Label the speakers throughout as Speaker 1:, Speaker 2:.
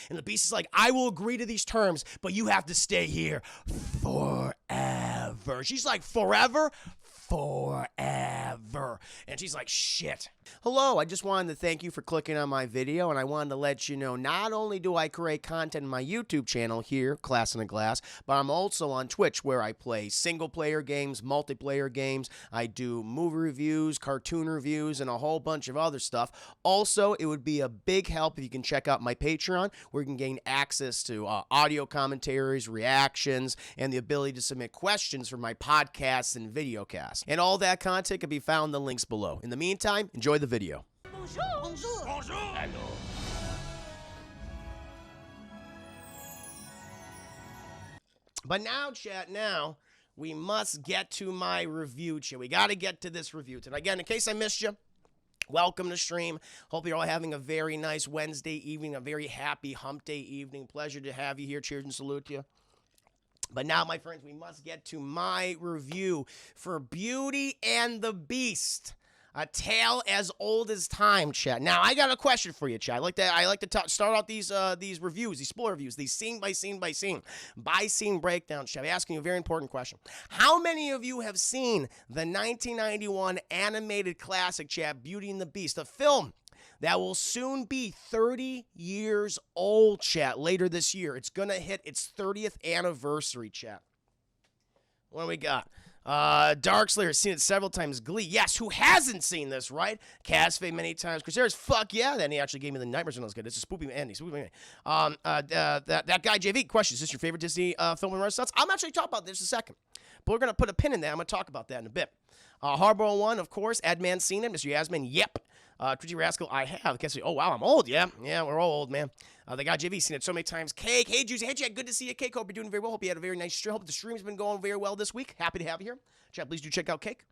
Speaker 1: And the Beast is like, I will agree to these terms, but you have to stay here forever. She's like, forever? Forever. And she's like, shit. Hello, I just wanted to thank you for clicking on my video, and I wanted to let you know not only do I create content on my YouTube channel here, Class in a Glass, but I'm also on Twitch where I play single-player games, multiplayer games. I do movie reviews, cartoon reviews, and a whole bunch of other stuff. Also, it would be a big help if you can check out my Patreon, where you can gain access to audio commentaries, reactions, and the ability to submit questions for my podcasts and videocasts. And all that content can be found in the links below. In the meantime, enjoy the video.
Speaker 2: Bonjour. Bonjour.
Speaker 3: Bonjour.
Speaker 1: Hello. But now, chat, we must get to my review, chat. We got to get to this review tonight. Again, in case I missed you, welcome to stream. Hope you're all having a very nice Wednesday evening, a very happy hump day evening. Pleasure to have you here. Cheers and salute to you. But now, my friends, we must get to my review for Beauty and the Beast, a tale as old as time, chat. Now, I got a question for you, chat. I like to start out these reviews, these spoiler reviews, these scene by scene breakdowns, chat. I'm asking you a very important question. How many of you have seen the 1991 animated classic, chat, Beauty and the Beast, a film that will soon be 30 years old, chat, later this year? It's going to hit its 30th anniversary, chat. What do we got? Dark Slayer has seen it several times. Glee, yes, who hasn't seen this, right? Casfade many times. Crusaders, fuck yeah. Then he actually gave me the nightmares when I was good. It's a spoopy Andy. That guy JV, question, is this your favorite Disney film in Renaissance? I'm actually talking about this in a second, but we're going to put a pin in that. I'm going to talk about that in a bit. Harbor 1, of course. Adman seen it. Mr. Yasmin, yep. Twitchy Rascal, I have. Can't say, oh, wow, I'm old. Yeah, we're all old, man. The guy JV seen it so many times. Cake, hey, Juicy. Hey, Jack, good to see you. Cake, hope you're doing very well. Hope you had a very nice stream. Hope the stream's been going very well this week. Happy to have you here. Chat, please do check out Cake.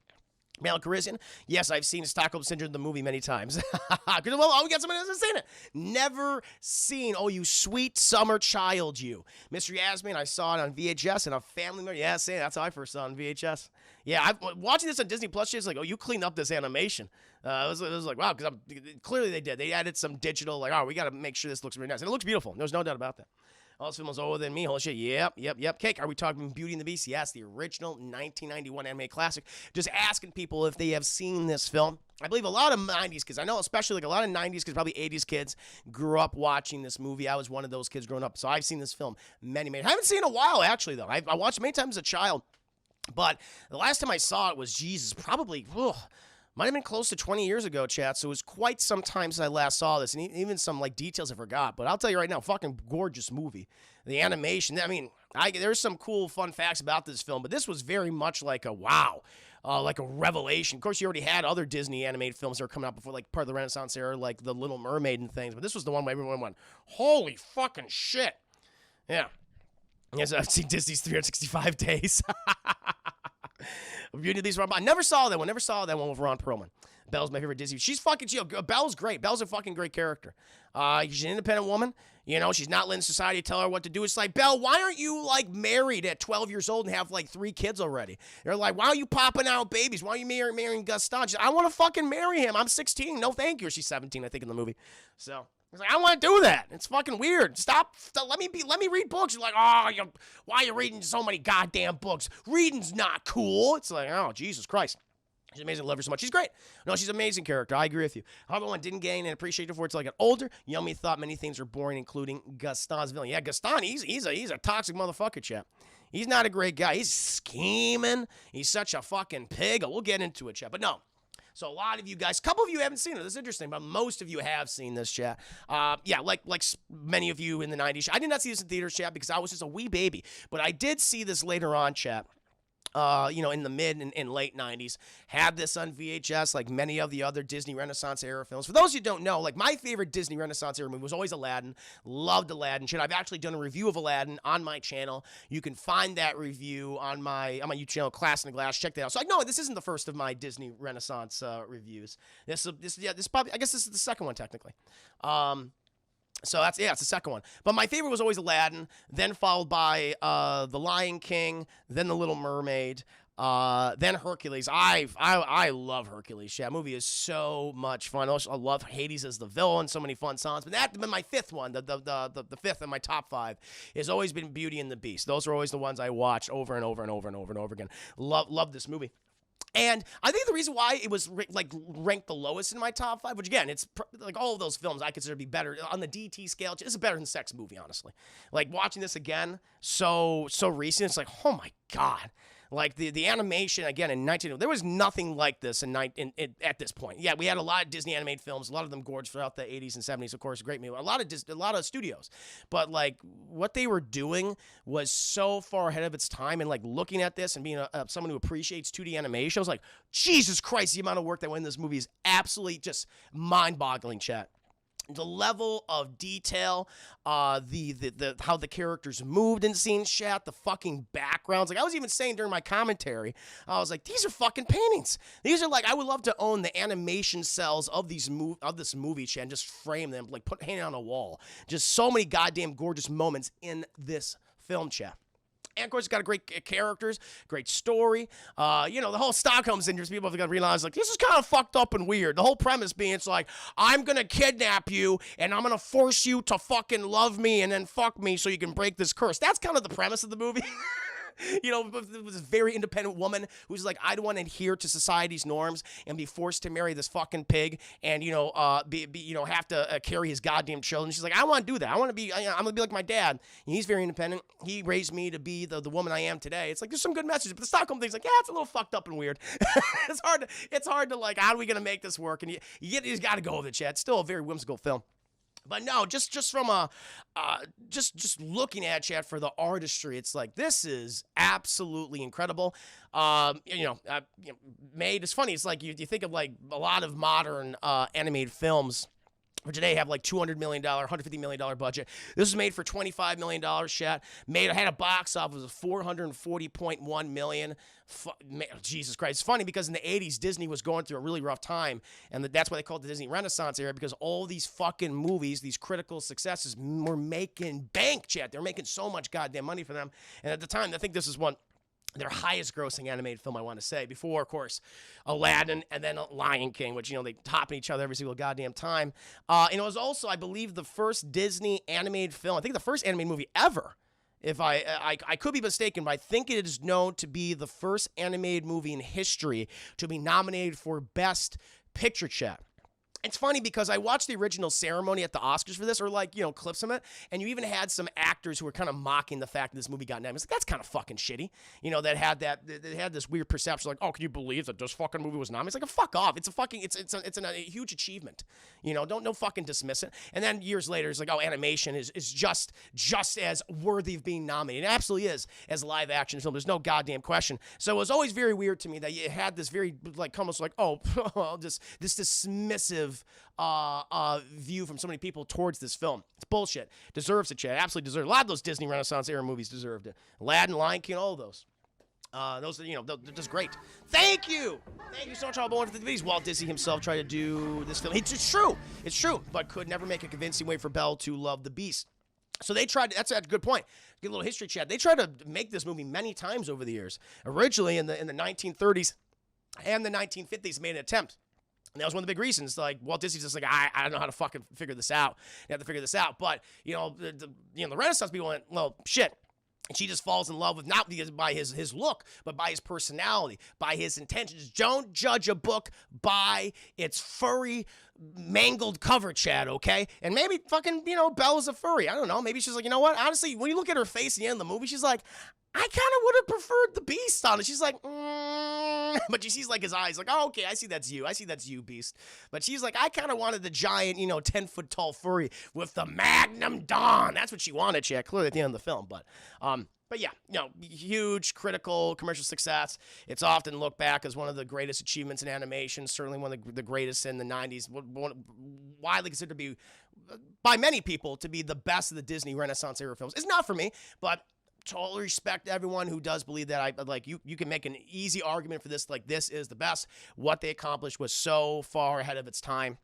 Speaker 1: Male Carisian, yes, I've seen Stockholm Syndrome, the movie, many times. Well, we got somebody who hasn't seen it. Never seen. Oh, you sweet summer child, you. Mr. Yasmin, I saw it on VHS and a family member. Yeah, say that's how I first saw it on VHS. Yeah, watching this on Disney Plus, it's like, oh, you cleaned up this animation. It was like, wow, because clearly they did. They added some digital, like, oh, we got to make sure this looks really nice. And it looks beautiful. There's no doubt about that. Oh, this film was older than me. Holy shit. Yep. Cake, are we talking Beauty and the Beast? Yes, the original 1991 anime classic. Just asking people if they have seen this film. I believe a lot of 90s kids, I know especially like a lot of 90s kids, probably 80s kids, grew up watching this movie. I was one of those kids growing up, so I've seen this film many. I haven't seen it in a while, actually, though. I watched it many times as a child, but the last time I saw it was, Jesus, probably, might have been close to 20 years ago, chat, so it was quite some time since I last saw this, and even some, like, details I forgot, but I'll tell you right now, fucking gorgeous movie. The animation, I mean, there's some cool, fun facts about this film, but this was very much like a wow, like a revelation. Of course, you already had other Disney animated films that were coming out before, like, part of the Renaissance era, like The Little Mermaid and things, but this was the one where everyone went, holy fucking shit. Yeah. Yes, I've seen Disney's 365 Days. Beauty and the Beast. I never saw that one. With Ron Perlman. Belle's my favorite Disney. She's fucking, Belle's great. Belle's a fucking great character. She's an independent woman. You know, she's not letting society tell her what to do. It's like, Belle, why aren't you, like, married at 12 years old and have, like, 3 kids already? They're like, why are you popping out babies? Why are you marrying Gaston? She's like, I want to fucking marry him. I'm 16. No, thank you. Or she's 17, I think, in the movie. So, he's like, I don't want to do that. It's fucking weird. Stop. Let me read books. You're like, oh, why are you reading so many goddamn books? Reading's not cool. It's like, oh, Jesus Christ. She's amazing. I love her so much. She's great. No, she's an amazing character. I agree with you. However, one didn't gain and appreciate her for it until I got older. Yummy thought many things are boring, including Gaston's villain. Yeah, Gaston, he's a toxic motherfucker, chap. He's not a great guy. He's scheming. He's such a fucking pig. We'll get into it, chap. But no. So a lot of you guys, a couple of you haven't seen it. This is interesting, but most of you have seen this, chat. Yeah, like many of you in the 90s. I did not see this in theaters, chat, because I was just a wee baby. But I did see this later on, chat. In the mid and late 90s, had this on VHS like many of the other Disney Renaissance era films. For those who don't know, like my favorite Disney Renaissance era movie was always Aladdin. Loved Aladdin. Shit, I've actually done a review of Aladdin on my channel. You can find that review on my YouTube channel, Class in a Glass. Check that out. So no, this isn't the first of my Disney Renaissance reviews. This probably, I guess this is the second one technically. So it's the second one. But my favorite was always Aladdin, then followed by The Lion King, then The Little Mermaid. Then Hercules. I love Hercules. Yeah, that movie is so much fun. I love Hades as the villain. So many fun songs. But that's been my fifth one. The fifth in my top five has always been Beauty and the Beast. Those are always the ones I watch over and over and over and over and over again. Love this movie. And I think the reason why it was ranked the lowest in my top five, which again, it's like all of those films I consider to be better on the DT scale. It's a better than Sex movie, honestly. Like watching this again, so recent, it's like, oh my God. Like the animation again in 19, there was nothing like this at this point. Yeah, we had a lot of Disney animated films, a lot of them gorgeous throughout the 80s and 70s. Of course, great movie, a lot of studios, but like what they were doing was so far ahead of its time. And like looking at this and being someone who appreciates 2D animation, I was like, Jesus Christ, the amount of work that went in this movie is absolutely just mind-boggling, chat. The level of detail, the how the characters moved in scenes, chat, the fucking backgrounds. Like I was even saying during my commentary, I was like, these are fucking paintings. These are like, I would love to own the animation cells of this movie, chat, and just frame them, like hang it on a wall. Just so many goddamn gorgeous moments in this film, chat. And of course, it's got a great characters, great story. The whole Stockholm syndrome, people have got to realize, like, this is kind of fucked up and weird. The whole premise being, it's like, I'm going to kidnap you, and I'm going to force you to fucking love me and then fuck me so you can break this curse. That's kind of the premise of the movie. It was a very independent woman who's like, I don't want to adhere to society's norms and be forced to marry this fucking pig and, have to carry his goddamn children. She's like, I want to do that. I'm going to be like my dad. And he's very independent. He raised me to be the woman I am today. It's like, there's some good messages, but the Stockholm thing's like, yeah, it's a little fucked up and weird. It's hard to like, how are we going to make this work? And you just got to go with it, Chad. It's still a very whimsical film. But no, just from just looking at it for the artistry, it's like this is absolutely incredible. Made. It's funny. It's like you think of like a lot of modern animated films for today have like $200 million, $150 million budget. This was made for $25 million, chat. Had a box office of $440.1 million. Jesus Christ. It's funny because in the 80s, Disney was going through a really rough time, and that's why they called it the Disney Renaissance era, because all these fucking movies, these critical successes, were making bank, chat. They were making so much goddamn money for them. And at the time, I think this is their highest grossing animated film, I want to say, before, of course, Aladdin and then Lion King, which, they topping each other every single goddamn time. And it was also, I believe, the first Disney animated film, I think the first animated movie ever. If I could be mistaken, but I think it is known to be the first animated movie in history to be nominated for Best Picture, chat. It's funny because I watched the original ceremony at the Oscars for this, or clips from it, and you even had some actors who were kind of mocking the fact that this movie got nominated. It's like, that's kind of fucking shitty. That had this weird perception, like, oh, can you believe that this fucking movie was nominated? It's like, fuck off. It's a huge achievement. Don't fucking dismiss it. And then years later, it's like, oh, animation is just as worthy of being nominated. It absolutely is as a live action film. There's no goddamn question. So it was always very weird to me that you had this very almost like, oh, this dismissive view from so many people towards this film. It's bullshit. Deserves it, Chad. Absolutely deserves it. A lot of those Disney Renaissance era movies deserved it. Aladdin, Lion King, all of those. Those they're just great. Thank you so much, all for the videos. Walt Disney himself tried to do this film. It's true, but could never make a convincing way for Belle to love the Beast. So they tried. That's a good point. Good little history, Chad. They tried to make this movie many times over the years. Originally in the 1930s and the 1950s, made an attempt. And that was one of the big reasons. Like, Walt Disney's just like, I don't know how to fucking figure this out. You have to figure this out. But, the Renaissance people went, well, shit. And she just falls in love with, not because by his look, but by his personality, by his intentions. Don't judge a book by its furry, mangled cover, Chad, okay? And maybe fucking, Belle is a furry. I don't know. Maybe she's like, you know what? Honestly, when you look at her face at the end of the movie, she's like, I kind of would have preferred the Beast on it. She's like, but she sees like his eyes, like, oh, okay, I see that's you, Beast. But she's like, I kind of wanted the giant, 10-foot tall furry with the Magnum Dawn. That's what she wanted, Chad, clearly at the end of the film. But yeah, huge critical commercial success. It's often looked back as one of the greatest achievements in animation, certainly one of the greatest in the 90s, widely considered to be, by many people, to be the best of the Disney Renaissance era films. It's not for me, but totally respect everyone who does believe that. You can make an easy argument for this, like this is the best. What they accomplished was so far ahead of its time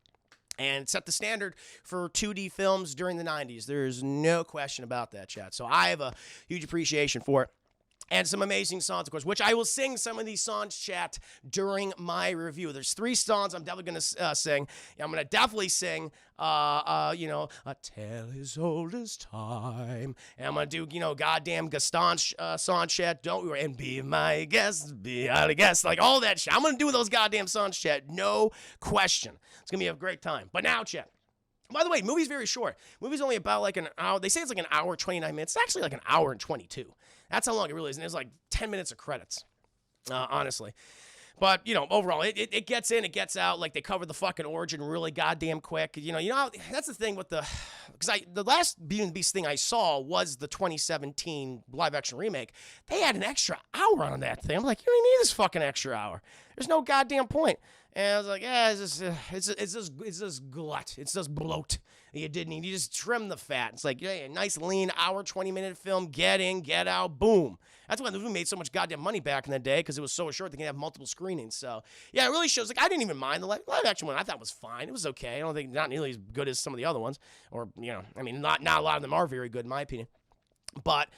Speaker 1: and set the standard for 2D films during the 90s. There's no question about that, chat. So I have a huge appreciation for it. And some amazing songs, of course, which I will sing some of these songs, chat, during my review. There's 3 songs I'm definitely going to sing. I'm going to definitely sing, A Tale as Old as Time. And I'm going to do, goddamn Gaston song, chat. Don't worry. And Be My Guest, Be Our Guest. Like, all that shit. I'm going to do those goddamn songs, chat. No question. It's going to be a great time. But now, chat. By the way, movie's very short. Movie's only about like an hour. They say it's like an hour, 29 minutes. It's actually like an hour and 22. That's how long it really is. And there's like 10 minutes of credits, honestly. But, overall, it gets in, it gets out. Like, they cover the fucking origin really goddamn quick. That's the thing with because the last Beauty and the Beast thing I saw was the 2017 live-action remake. They had an extra hour on that thing. I'm like, you don't need this fucking extra hour. There's no goddamn point. And I was like, yeah, it's just glut. It's just bloat. You didn't need. You just trim the fat. It's like, yeah, a nice lean hour, 20-minute film. Get in, get out, boom. That's why the movie made so much goddamn money back in the day, because it was so short they can have multiple screenings. So, yeah, it really shows. Like, I didn't even mind the live action one. I thought it was fine. It was okay. I don't think not nearly as good as some of the other ones. Or, not a lot of them are very good in my opinion. But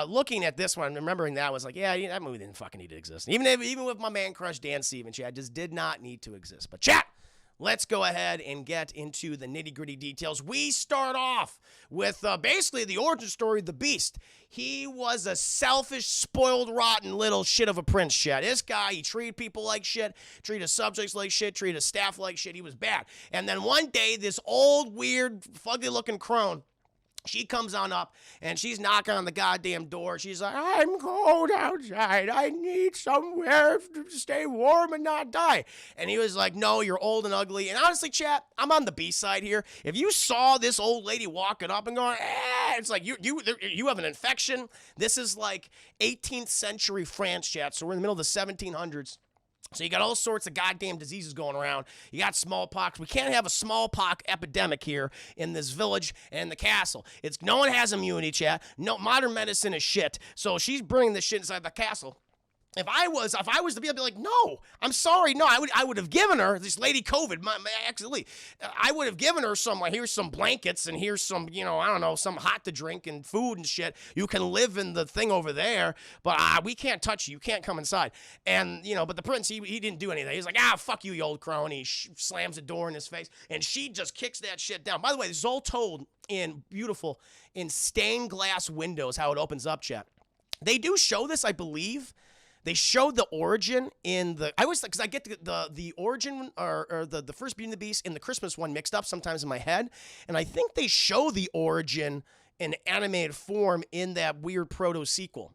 Speaker 1: looking at this one, remembering that, was like, yeah, that movie didn't fucking need to exist. Even with my man crush Dan Stevens, chat, just did not need to exist. But chat, let's go ahead and get into the nitty-gritty details. We start off with basically the origin story of the Beast. He was a selfish, spoiled, rotten little shit of a prince, chat. This guy, he treated people like shit, treated subjects like shit, treated staff like shit. He was bad. And then one day, this old, weird, fugly-looking crone, she comes on up, and she's knocking on the goddamn door. She's like, I'm cold outside. I need somewhere to stay warm and not die. And he was like, no, you're old and ugly. And honestly, chat, I'm on the B side here. If you saw this old lady walking up and going, it's like, you have an infection. This is like 18th century France, chat. So we're in the middle of the 1700s. So you got all sorts of goddamn diseases going around. You got smallpox. We can't have a smallpox epidemic here in this village and the castle. No one has immunity, chat. No, modern medicine is shit. So she's bringing this shit inside the castle. If I was to be, I'd be like, no, I'm sorry. No, I would have given her, this lady COVID, actually, I would have given her some, here's some blankets and here's some, I don't know, some hot to drink and food and shit. You can live in the thing over there, but we can't touch you. You can't come inside. And, but the prince, he didn't do anything. He's like, fuck you old crone. He slams the door in his face, and she just kicks that shit down. By the way, this is all told in stained glass windows, how it opens up, chat. They do show this, I believe. They showed the origin in the. I always because I get the origin or the first Beauty and the Beast in the Christmas one mixed up sometimes in my head, and I think they show the origin in animated form in that weird proto sequel.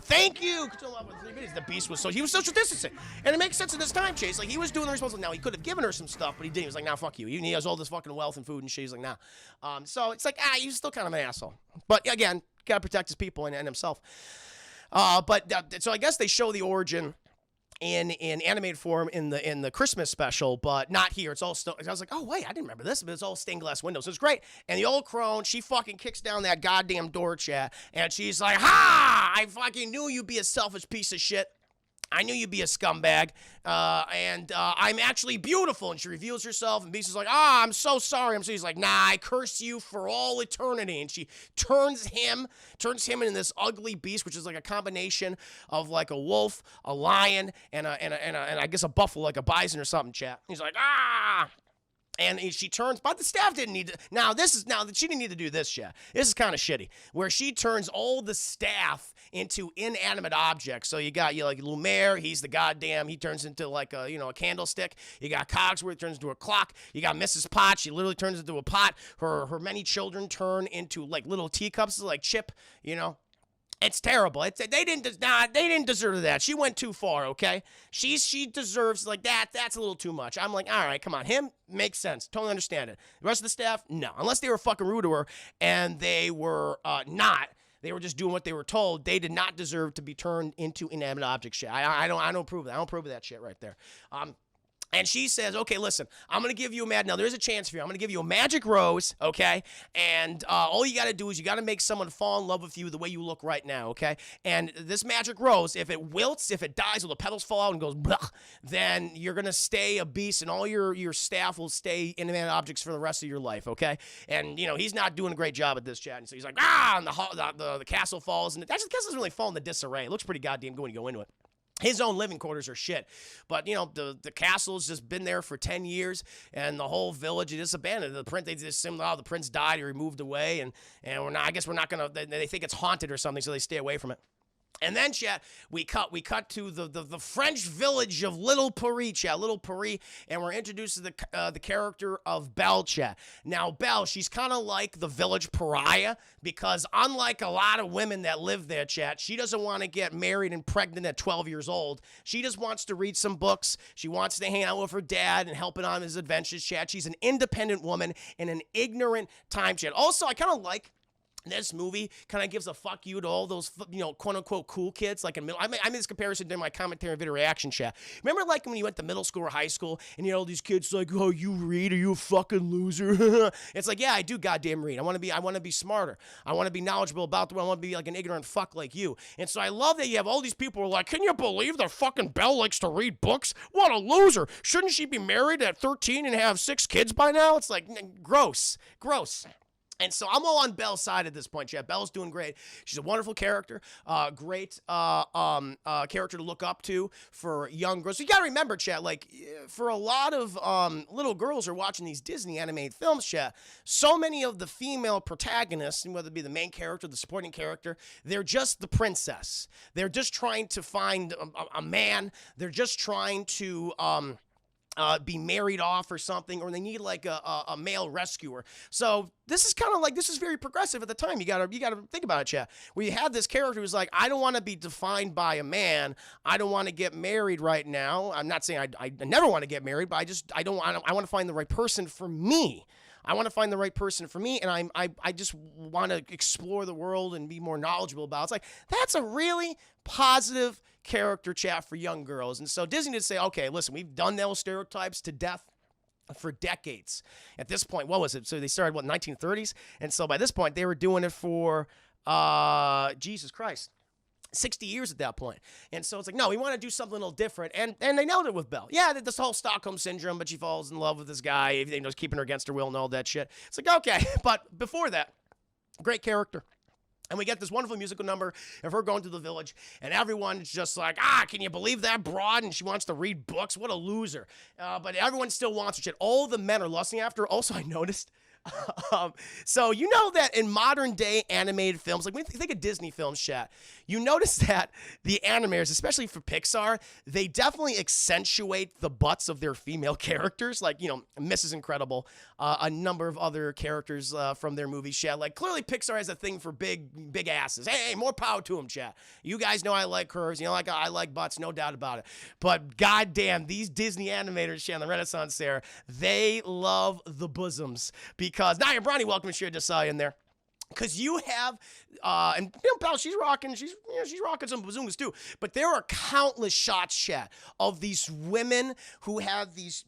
Speaker 1: Thank you. The Beast was he was social distancing, and it makes sense in this time, Chase. Like, he was doing the responsible. Now he could have given her some stuff, but he didn't. He was like, "Nah, fuck you. He has all this fucking wealth and food and shit." He's like, "Nah." So it's like, he's still kind of an asshole. But again, gotta protect his people and himself. So I guess they show the origin in animated form in the Christmas special, but not here. It's all still. I was like, oh wait, I didn't remember this, but it's all stained glass windows. So it's great. And the old crone, she fucking kicks down that goddamn door, chat, and she's like, ha! I fucking knew you'd be a selfish piece of shit. I knew you'd be a scumbag, and I'm actually beautiful. And she reveals herself, and Beast is like, I'm so sorry. He's like, nah, I curse you for all eternity. And she turns him into this ugly beast, which is like a combination of like a wolf, a lion, and I guess a buffalo, like a bison or something, chat. He's like, And she turns, but the staff didn't need to. She didn't need to do this, yeah. This is kind of shitty, where she turns all the staff into inanimate objects. So you got like Lumiere, he turns into like a candlestick. You got Cogsworth, turns into a clock. You got Mrs. Pot, she literally turns into a pot. Her many children turn into like little teacups, like Chip, It's terrible. They didn't deserve that. She went too far, okay? She deserves like that. That's a little too much. I'm like, all right, come on. Him makes sense. Totally understand it. The rest of the staff, no. Unless they were fucking rude to her, and they were not. They were just doing what they were told. They did not deserve to be turned into inanimate objects. Shit. I don't approve of that. I don't approve of that shit right there. And she says, okay, listen, I'm going to give you now there's a chance for you. I'm going to give you a magic rose, okay? And all you got to do is you got to make someone fall in love with you the way you look right now, okay? And this magic rose, if it wilts, if it dies, or the petals fall out and goes, blah, then you're going to stay a beast, and all your staff will stay inanimate objects for the rest of your life, okay? And, he's not doing a great job at this, chat. And so he's like, and the castle falls. And actually, the castle doesn't really fall into disarray. It looks pretty goddamn good when you go into it. His own living quarters are shit. But, the castle's just been there for 10 years, and the whole village is abandoned. They just assume, the prince died or he moved away, and I guess we're not going to, they think it's haunted or something, so they stay away from it. And then, chat, we cut to the French village of Little Paris, chat, Little Paris, and we're introduced to the character of Belle, chat. Now, Belle, she's kind of like the village pariah, because unlike a lot of women that live there, chat, she doesn't want to get married and pregnant at 12 years old. She just wants to read some books. She wants to hang out with her dad and help him on his adventures, chat. She's an independent woman in an ignorant time, chat. Also, I kind of like this movie kind of gives a fuck you to all those, quote-unquote cool kids. Like, I made this comparison during my commentary and video reaction chat. Remember, like, when you went to middle school or high school, and all these kids like, oh, you read? Are you a fucking loser? It's like, yeah, I do goddamn read. I want to be smarter. I want to be knowledgeable about the world. I want to be like an ignorant fuck like you. And so I love that you have all these people who are like, can you believe that fucking Belle likes to read books? What a loser. Shouldn't she be married at 13 and have 6 kids by now? It's like, gross. And so I'm all on Belle's side at this point, chat. Belle's doing great. She's a wonderful character, great character to look up to for young girls. So you got to remember, chat, like, for a lot of little girls who are watching these Disney animated films, chat, so many of the female protagonists, whether it be the main character, the supporting character, they're just the princess. They're just trying to find a man. They're just trying to be married off or something, or they need like a male rescuer. So this is kind of like, this is very progressive at the time. You gotta think about it, chat. Where you have this character who's like, I don't want to be defined by a man. I don't want to get married right now. I'm not saying I never want to get married, but I want to find the right person for me. I want to find the right person for me, and I just want to explore the world and be more knowledgeable about it. It's like, that's a really positive character, chat, for young girls. And so Disney did say, okay, listen, we've done those stereotypes to death for decades. At this point, what was it? So they started, 1930s? And so by this point, they were doing it for, Jesus Christ, 60 years at that point. And so it's like, no, we want to do something a little different. And they nailed it with Belle. Yeah, this whole Stockholm syndrome, but she falls in love with this guy, everything was keeping her against her will and all that shit. It's like, okay. But before that, great character. And we get this wonderful musical number of her going to the village, and everyone's just like, can you believe that broad? And she wants to read books. What a loser. But everyone still wants her shit. All the men are lusting after her. Also, I noticed, so you know that in modern day animated films, like when you think of Disney films, chat, you notice that the animators, especially for Pixar, they definitely accentuate the butts of their female characters, like, Mrs. Incredible, a number of other characters from their movies, chat. Like, clearly Pixar has a thing for big asses. Hey, more power to them, chat. You guys know I like curves, like I like butts, no doubt about it. But goddamn, these Disney animators, chat, in the Renaissance era, they love the bosoms. Because Naya Bronny, welcome to Share Desai in there. Because you have, and Belle, she's rocking some bazungas too. But there are countless shots, chat, of these women who have these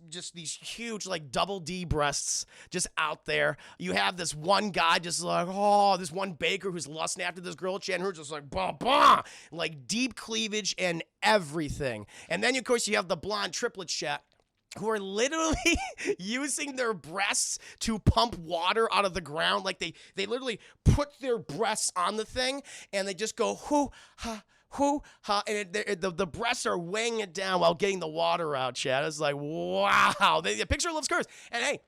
Speaker 1: huge, like, double D breasts just out there. You have this one guy just like, this one baker who's lusting after this girl, chat, and her just like, bah, like deep cleavage and everything. And then, of course, you have the blonde triplet, chat, who are literally using their breasts to pump water out of the ground. Like, they literally put their breasts on the thing, and they just go, hoo, ha, and the breasts are weighing it down while getting the water out, chat. It's like, wow. The picture loves curves. And hey,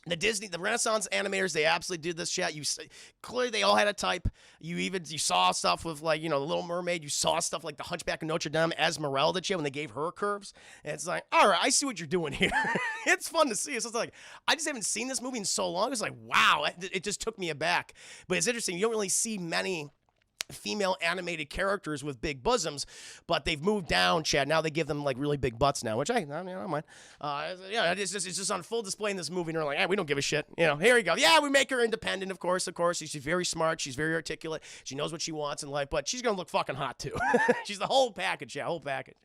Speaker 1: the Renaissance animators, they absolutely did this, chat. Clearly they all had a type. You saw stuff with, like, the Little Mermaid. You saw stuff like the Hunchback of Notre Dame, Esmeralda, chat, when they gave her curves. And it's like, all right, I see what you're doing here. It's fun to see. It's like, I just haven't seen this movie in so long. It's like, wow, it just took me aback. But it's interesting. You don't really see many female animated characters with big bosoms, but they've moved down, Chad. Now they give them like really big butts now, which I don't mind. It's just on full display in this movie, and they're like, we don't give a shit. Here you go. Yeah, we make her independent, of course. She's very smart. She's very articulate. She knows what she wants in life, but she's gonna look fucking hot too. She's the whole package, whole package.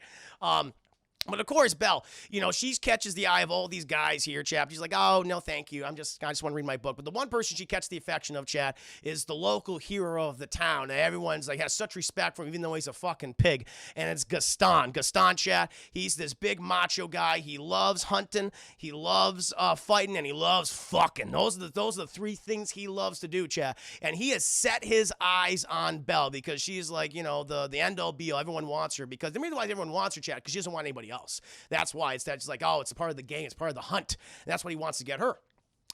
Speaker 1: But of course, Belle, she catches the eye of all these guys here, chap. She's like, oh, no, thank you. I just want to read my book. But the one person she catches the affection of, chat, is the local hero of the town. And everyone's like, has such respect for him, even though he's a fucking pig. And it's Gaston. Gaston, chat, he's this big macho guy. He loves hunting, he loves fighting, and he loves fucking. Those are the three things he loves to do, chat. And he has set his eyes on Belle because she's like, the end all be all. Everyone wants her because the reason why everyone wants her, chat, because she doesn't want anybody else. That's why it's that she's like, oh, it's a part of the game, it's part of the hunt. And that's what he wants to get her.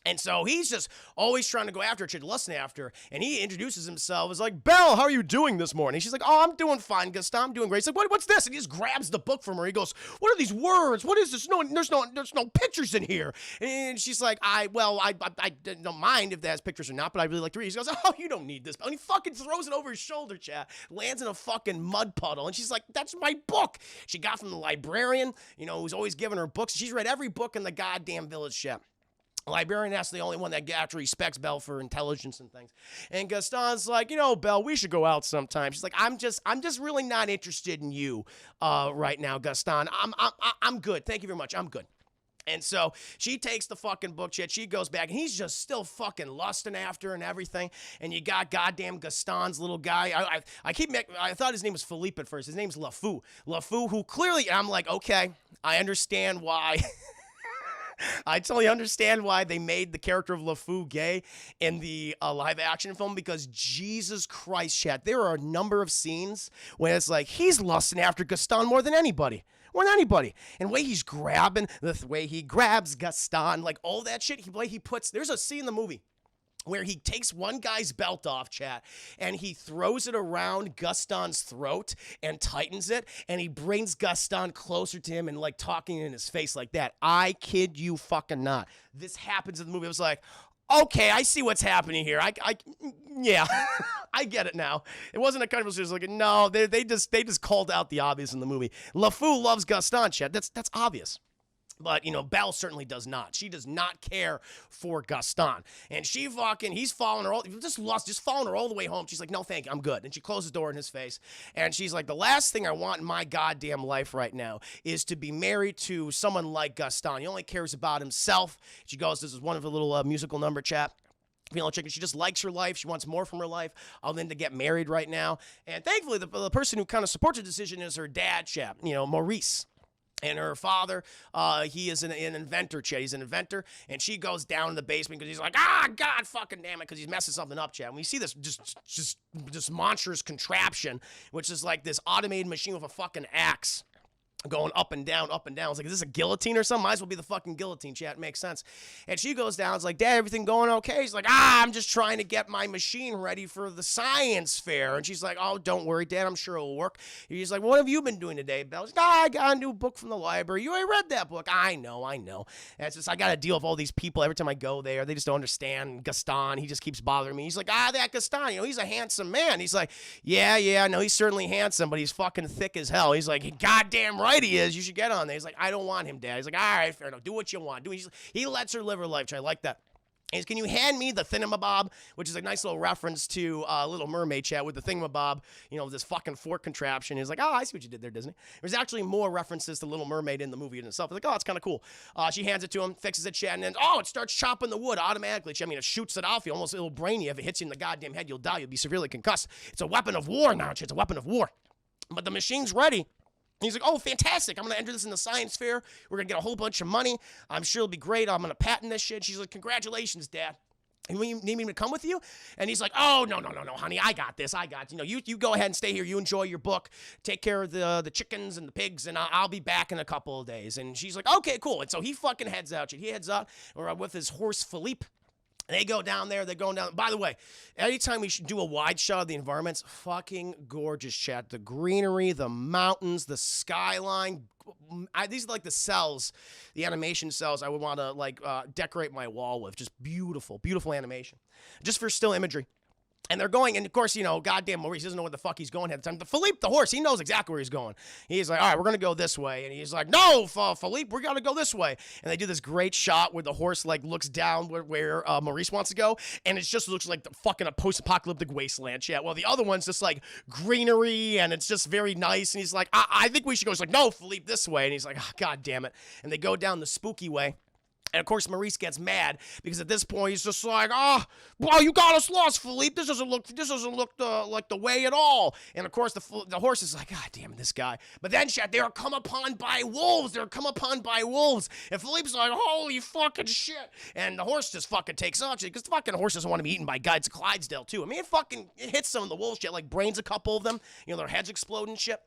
Speaker 1: And so he's just always trying to go after her, lusting after her. And he introduces himself as like, Belle, how are you doing this morning? She's like, oh, I'm doing fine, Gaston. I'm doing great. He's like, what's this? And he just grabs the book from her. He goes, what are these words? What is this? No, there's no pictures in here. And she's like, I don't mind if that has pictures or not, but I really like to read. He goes, oh, you don't need this. And he fucking throws it over his shoulder, chat. Lands in a fucking mud puddle. And she's like, that's my book. She got from the librarian, who's always giving her books. She's read every book in the goddamn village, chat. Librarian, that's the only one that actually respects Belle for intelligence and things. And Gaston's like, Belle, we should go out sometime. She's like, I'm just really not interested in you right now, Gaston. I'm good. Thank you very much. I'm good. And so she takes the fucking book, chat. She goes back, and he's just still fucking lusting after her and everything. And you got goddamn Gaston's little guy. I thought his name was Philippe at first. His name's LeFou. LeFou, who clearly, I'm like, okay, I understand why. I totally understand why they made the character of LeFou gay in the live action film, because Jesus Christ, chat, there are a number of scenes when it's like he's lusting after Gaston more than anybody. And the way he's grabbing, the way he grabs Gaston, like all that shit, there's a scene in the movie where he takes one guy's belt off, chat, and he throws it around Gaston's throat and tightens it, and he brings Gaston closer to him and like talking in his face like that. I kid you fucking not. This happens in the movie. I was like, okay, I see what's happening here. Yeah, I get it now. It wasn't a conversation like, no, they just called out the obvious in the movie. LeFou loves Gaston, chat. That's obvious. But, Belle certainly does not. She does not care for Gaston. And he's following her just following her all the way home. She's like, no, thank you, I'm good. And she closes the door in his face. And she's like, the last thing I want in my goddamn life right now is to be married to someone like Gaston. He only cares about himself. She goes, this is one of the little musical number, chat. Chicken. She just likes her life. She wants more from her life other than to get married right now. And thankfully, the person who kind of supports her decision is her dad, chap, Maurice. And her father, he is an inventor, Chet. He's an inventor, and she goes down in the basement because he's like, God fucking damn it, because he's messing something up, Chet. And we see this just monstrous contraption, which is like this automated machine with a fucking axe. Going up and down, up and down. It's like, is this a guillotine or something? Might as well be the fucking guillotine, chat. Makes sense. And she goes down. It's like, Dad, everything going okay? He's like, I'm just trying to get my machine ready for the science fair. And she's like, oh, don't worry, Dad. I'm sure it'll work. He's like, what have you been doing today, Belle? He's like, I got a new book from the library. You already read that book. I know. And it's just, I got to deal with all these people every time I go there. They just don't understand Gaston. He just keeps bothering me. He's like, that Gaston, he's a handsome man. He's like, yeah, no, he's certainly handsome, but he's fucking thick as hell. He's like, goddamn right he is. You should get on there. He's like, I don't want him, Dad. He's like, all right, fair enough. Do what you want. He lets her live her life. I like that. Is, can you hand me the thingamabob, which is a nice little reference to Little Mermaid, chat, with the thingamabob, this fucking fork contraption. He's like, I see what you did there, Disney. There's actually more references to Little Mermaid in the movie in itself. It's like, it's kind of cool. She hands it to him, fixes it, chat, and then, it starts chopping the wood automatically. Chat. It shoots it off. You're almost a little brainy. If it hits you in the goddamn head, you'll die. You'll be severely concussed. It's a weapon of war now, chat. It's a weapon of war. But the machine's ready. He's like, oh, fantastic. I'm going to enter this in the science fair. We're going to get a whole bunch of money. I'm sure it'll be great. I'm going to patent this shit. She's like, congratulations, Dad. You need me to come with you? And he's like, oh, no, honey. I got this. You go ahead and stay here. You enjoy your book. Take care of the chickens and the pigs, and I'll be back in a couple of days. And she's like, okay, cool. And so he fucking heads out. He heads out with his horse, Philippe. They go down there. They're going down. By the way, anytime we should do a wide shot of the environments, fucking gorgeous, chat. The greenery, the mountains, the skyline. These are like the cells, the animation cells I would want to decorate my wall with. Just beautiful, beautiful animation. Just for still imagery. And they're going, and of course, goddamn Maurice doesn't know where the fuck he's going at the time. But Philippe, the horse, he knows exactly where he's going. He's like, all right, we're going to go this way. And he's like, no, Philippe, we're going to go this way. And they do this great shot where the horse, like, looks down where Maurice wants to go. And it just looks like the fucking post-apocalyptic wasteland shit. Well, the other one's just, like, greenery, and it's just very nice. And he's like, I think we should go. He's like, no, Philippe, this way. And he's like, oh, God damn it. And they go down the spooky way. And, of course, Maurice gets mad because at this point he's just like, well, you got us lost, Philippe. This doesn't look like the way at all. And, of course, the horse is like, God damn it, this guy. But then, chat, they are come upon by wolves. And Philippe's like, holy fucking shit. And the horse just fucking takes off because the fucking horse doesn't want to be eaten by guides of Clydesdale, too. I mean, it hits some of the wolves, shit, like brains a couple of them. Their heads explode and shit.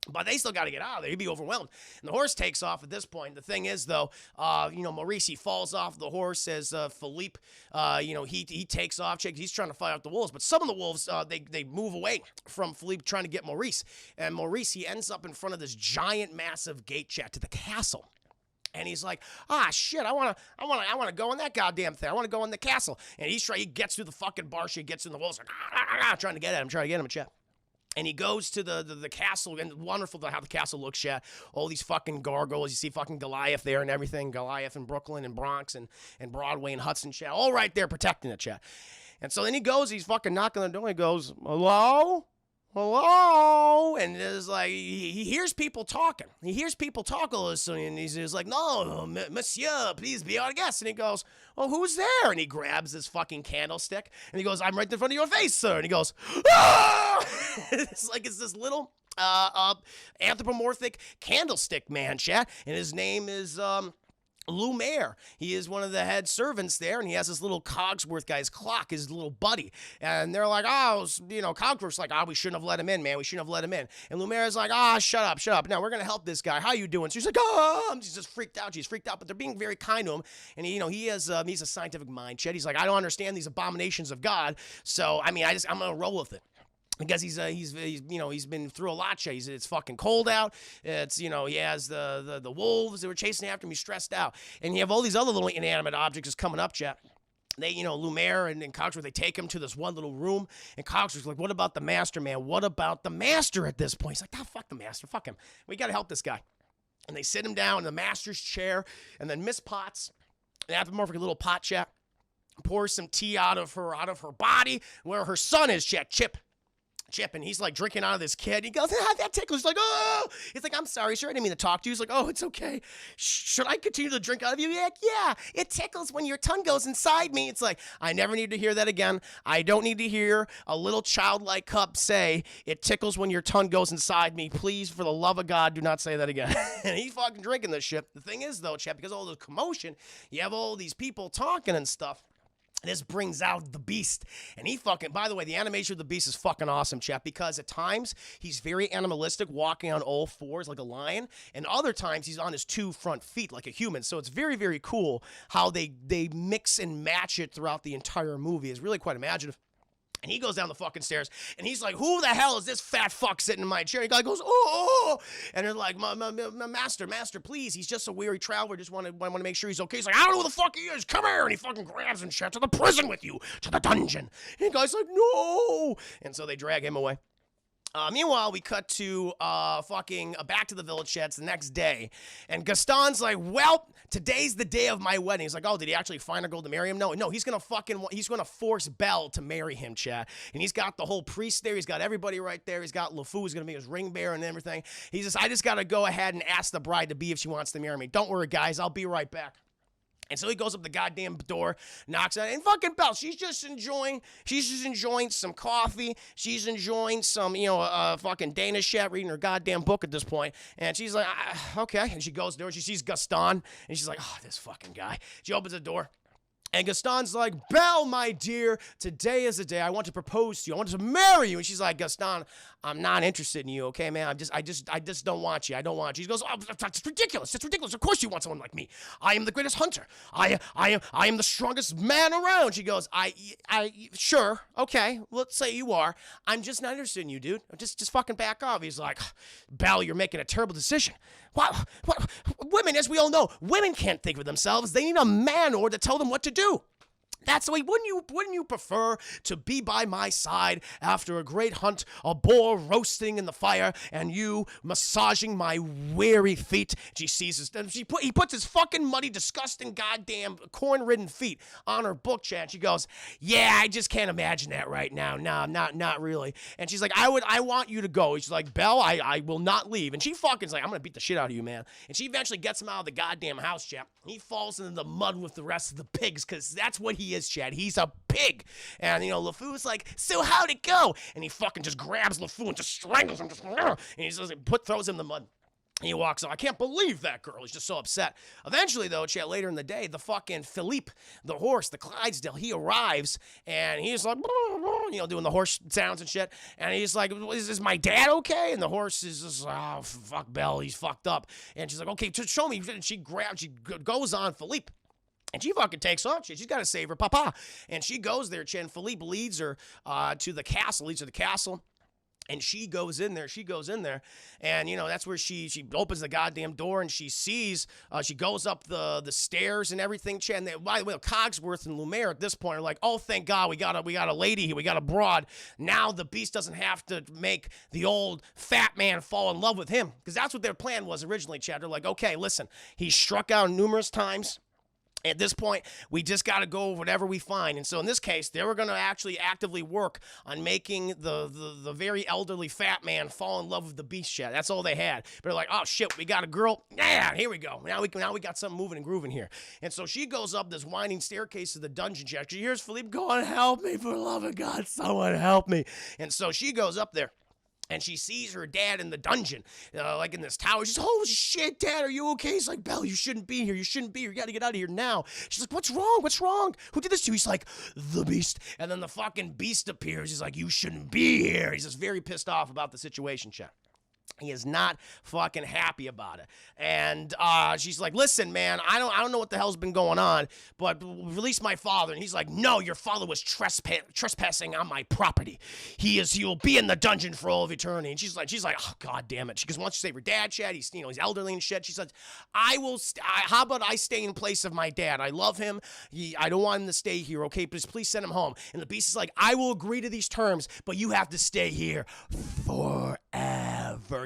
Speaker 1: But they still got to get out of there. He'd be overwhelmed. And the horse takes off at this point. The thing is, though, Maurice, he falls off the horse as Philippe, he takes off. He's trying to fight out the wolves. But some of the wolves, they move away from Philippe trying to get Maurice. And Maurice, he ends up in front of this giant, massive gate, chat, to the castle. And he's like, shit, I wanna go in that goddamn thing. I wanna go in the castle. And he gets through the fucking bar. He gets in the wolves, like, trying to get at him, chat. And he goes to the castle, and wonderful how the castle looks, chat. All these fucking gargoyles. You see fucking Goliath there and everything. Goliath in Brooklyn and Bronx and Broadway and Hudson, chat. All right there protecting it, chat. And so then he goes, he's fucking knocking on the door. He goes, hello? And it's like, he hears people talking. All of a sudden, and he's like, no, monsieur, please be our guest. And he goes, oh, who's there? And he grabs his fucking candlestick, and he goes, I'm right in front of your face, sir. And he goes, ah! It's this little anthropomorphic candlestick man, chat. And his name is Lumiere. He is one of the head servants there, and he has this little Cogsworth guy's clock, his little buddy. And they're like, Cogsworth's like, we shouldn't have let him in, man. We shouldn't have let him in. And Lumiere's like, shut up. Now, we're going to help this guy. How you doing? So she's like, she's just freaked out. She's freaked out, but they're being very kind to him. And, he's a scientific mind, Chet. He's like, I don't understand these abominations of God. So, I'm going to roll with it. Because he's been through a lot. It's fucking cold out. It's, he has the wolves that were chasing after him. He's stressed out. And you have all these other little inanimate objects just coming up, chat. They, Lumiere and Cogsworth, they take him to this one little room. And Cogsworth's like, what about the master, man? What about the master at this point? He's like, fuck the master. Fuck him. We got to help this guy. And they sit him down in the master's chair. And then Miss Potts, an anthropomorphic little pot, chat, pours some tea out of her body where her son is, chat, Chip, and he's like drinking out of this kid. He goes, that tickles. He's like, oh. He's like, I'm sorry, sir. I didn't mean to talk to you. He's like, oh, it's okay. Should I continue to drink out of you? Yeah. It tickles when your tongue goes inside me. It's like, I never need to hear that again. I don't need to hear a little childlike cup say, it tickles when your tongue goes inside me. Please, for the love of God, do not say that again. And he's fucking drinking this shit. The thing is, though, chat, because of all the commotion, you have all these people talking and stuff. This brings out the beast. And by the way, the animation of the beast is fucking awesome, chat, because at times he's very animalistic, walking on all fours like a lion, and other times he's on his two front feet like a human. So it's very, very cool how they mix and match it throughout the entire movie. It's really quite imaginative. And he goes down the fucking stairs, and he's like, who the hell is this fat fuck sitting in my chair? And the guy goes, oh. And they're like, master, please. He's just a weary traveler. Just want to make sure he's okay. He's like, I don't know who the fuck he is. Come here. And he fucking grabs and shit to the prison with you, to the dungeon. And the guy's like, no. And so they drag him away. Meanwhile, we cut to back to the village, sheds the next day. And Gaston's like, well, today's the day of my wedding. He's like, oh, did he actually find a girl to marry him? No, he's going to force Belle to marry him, chat. And he's got the whole priest there. He's got everybody right there. He's got LeFou, who's going to be his ring bearer and everything. I just got to go ahead and ask the bride-to-be if she wants to marry me. Don't worry, guys. I'll be right back. And so he goes up the goddamn door, knocks on it, and fucking Belle, she's just enjoying some coffee. She's enjoying some, fucking Danish chat, reading her goddamn book at this point. And she's like, okay. And she goes there, she sees Gaston, and she's like, oh, this fucking guy. She opens the door. And Gaston's like, Belle, my dear, today is the day I want to propose to you. I want to marry you. And she's like, Gaston, I'm not interested in you, okay, man? I just don't want you. I don't want you. She goes, oh, that's ridiculous. It's ridiculous. Of course you want someone like me. I am the greatest hunter. I am the strongest man around. She goes, sure, okay, let's say you are. I'm just not interested in you, dude. Just fucking back off. He's like, Belle, you're making a terrible decision. What? Women, as we all know, women can't think for themselves. They need a man in order to tell them what to do. That's the way. Wouldn't you prefer to be by my side after a great hunt, a boar roasting in the fire, and you massaging my weary feet? She sees his. He puts his fucking muddy, disgusting, goddamn corn-ridden feet on her book chat. She goes, "Yeah, I just can't imagine that right now. No, not really." And she's like, I want you to go. She's like, "Belle, I will not leave." And she fucking's like, "I'm gonna beat the shit out of you, man." And she eventually gets him out of the goddamn house, chat. He falls into the mud with the rest of the pigs, because that's what he is, Chad. He's a pig. And, LeFou's like, "So how'd it go?" And he fucking just grabs LeFou and just strangles him. And he just throws him in the mud. And he walks off. I can't believe that girl. He's just so upset. Eventually, though, Chad, later in the day, the fucking Philippe, the horse, the Clydesdale, he arrives, and he's like, doing the horse sounds and shit. And he's like, is my dad okay? And the horse is just, "Oh, fuck Belle. He's fucked up." And she's like, "Okay, show me." And she goes on Philippe. And she fucking takes off. She's got to save her papa. And she goes there, and Philippe leads her to the castle, And she goes in there. And, that's where she opens the goddamn door, and she sees, she goes up the stairs and everything. And by the way, Cogsworth and Lumiere at this point are like, "Oh, thank God, we got a lady here. We got a broad. Now the beast doesn't have to make the old fat man fall in love with him." Because that's what their plan was originally, Chad. They're like, "Okay, listen, he's struck out numerous times. At this point, we just got to go with whatever we find." And so in this case, they were going to actually actively work on making the very elderly fat man fall in love with the beast, Chad. That's all they had. But they're like, "Oh shit, we got a girl. Yeah, here we go. Now we got something moving and grooving here." And so she goes up this winding staircase to the dungeon, Chad. She hears Philippe going, "Help me, for the love of God, someone help me." And so she goes up there. And she sees her dad in the dungeon, like in this tower. She's, "Holy shit, Dad, are you okay?" He's like, "Belle, you shouldn't be here. You got to get out of here now." She's like, "What's wrong? Who did this to you?" He's like, "The beast." And then the fucking beast appears. He's like, "You shouldn't be here." He's just very pissed off about the situation, Chad. He is not fucking happy about it. And she's like, "Listen, man, I don't know what the hell's been going on, but release my father." And he's like, "No, your father was trespassing on my property. He will be in the dungeon for all of eternity." And she's like, "Oh, God damn it." She goes, "Why don't you save her dad, Chad? He's elderly and shit." She says, "How about I stay in place of my dad? I love him. I don't want him to stay here. Okay, please send him home." And the beast is like, "I will agree to these terms, but you have to stay here forever."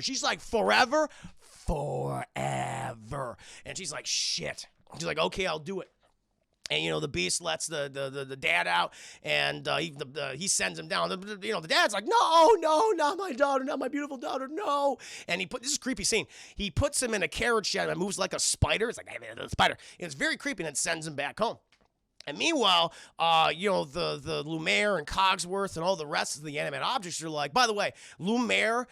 Speaker 1: She's like, "Forever?" "Forever." And she's like, "Shit." She's like, "Okay, I'll do it." And, the beast lets the dad out, and he sends him down. The dad's like, "No, not my daughter, not my beautiful daughter, no." And this is a creepy scene. He puts him in a carriage shed that moves like a spider. It's like, "Hey, the spider." And it's very creepy, and it sends him back home. And meanwhile, the Lumiere and Cogsworth and all the rest of the animated objects are like, by the way, Lumiere,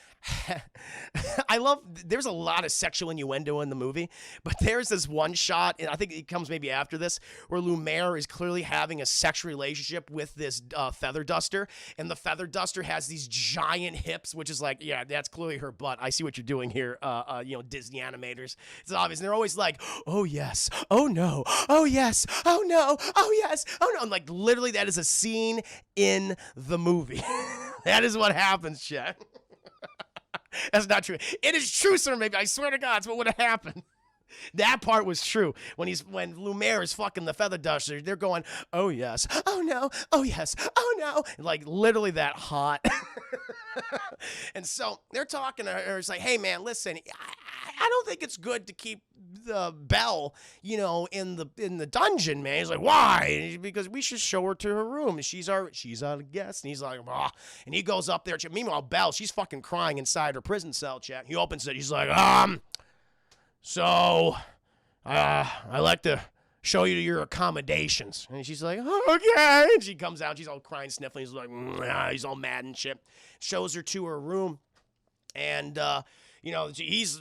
Speaker 1: there's a lot of sexual innuendo in the movie, but there's this one shot, and I think it comes maybe after this, where Lumiere is clearly having a sexual relationship with this feather duster, and the feather duster has these giant hips, which is like, yeah, that's clearly her butt. I see what you're doing here, Disney animators. It's obvious. And they're always like, "Oh, yes. Oh, no. Oh, yes. Oh, no. Oh, yes. Oh, no." And like, literally, that is a scene in the movie. That is what happens, Chet. That's not true. It is true, sir, maybe. I swear to God, it's what would have happened. That part was true. When Lumiere is fucking the feather duster, they're going, "Oh, yes. Oh, no. Oh, yes. Oh, no." Like, literally that hot. And so they're talking to her. It's like, "Hey, man, listen, I don't think it's good to keep the Belle, in the dungeon, man." He's like, "Why?" "Because we should show her to her room. She's our guest." And he's like, "Ah." And he goes up there. Meanwhile, Belle, she's fucking crying inside her prison cell, chat. He opens it. He's like, "So, I'd like to show you your accommodations." And she's like, "Okay." And she comes out. She's all crying, sniffling. He's like, he's all mad and shit. Shows her to her room. And, she's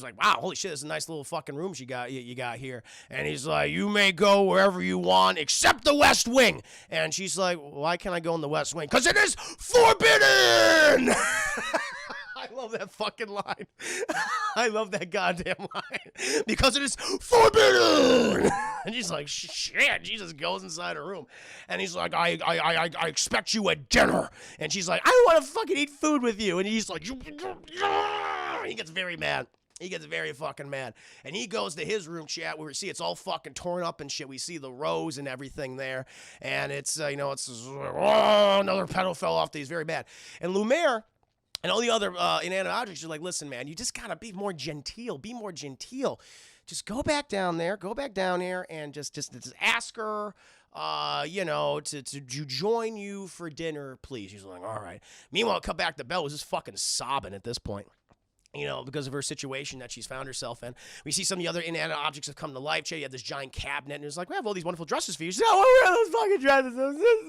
Speaker 1: like, "Wow, holy shit, this is a nice little fucking room you got here." And he's like, "You may go wherever you want except the West Wing." And she's like, "Why can't I go in the West Wing?" "Because it is forbidden." I love that fucking line. I love that goddamn line. "Because it is forbidden." And she's like, "Shit." Jesus goes inside her room. And he's like, I expect you at dinner." And she's like, "I don't want to fucking eat food with you." And he's like, he gets very mad. He gets very fucking mad. And he goes to his room, chat, where we see it's all fucking torn up and shit. We see the rose and everything there. And it's, oh, another petal fell off. He's very bad. And Lumiere and all the other inanimate objects are like, listen, man, you just gotta be more genteel. Be more genteel. Just go back down there. Go back down there and just ask her, to join you for dinner, please. She's like, all right. Meanwhile, cut back to Belle, who's just fucking sobbing at this point. Because of her situation that she's found herself in. We see some of the other inanimate objects have come to life. Che, you have this giant cabinet, and it's like, we have all these wonderful dresses for you. She's like, oh, where are those fucking dresses?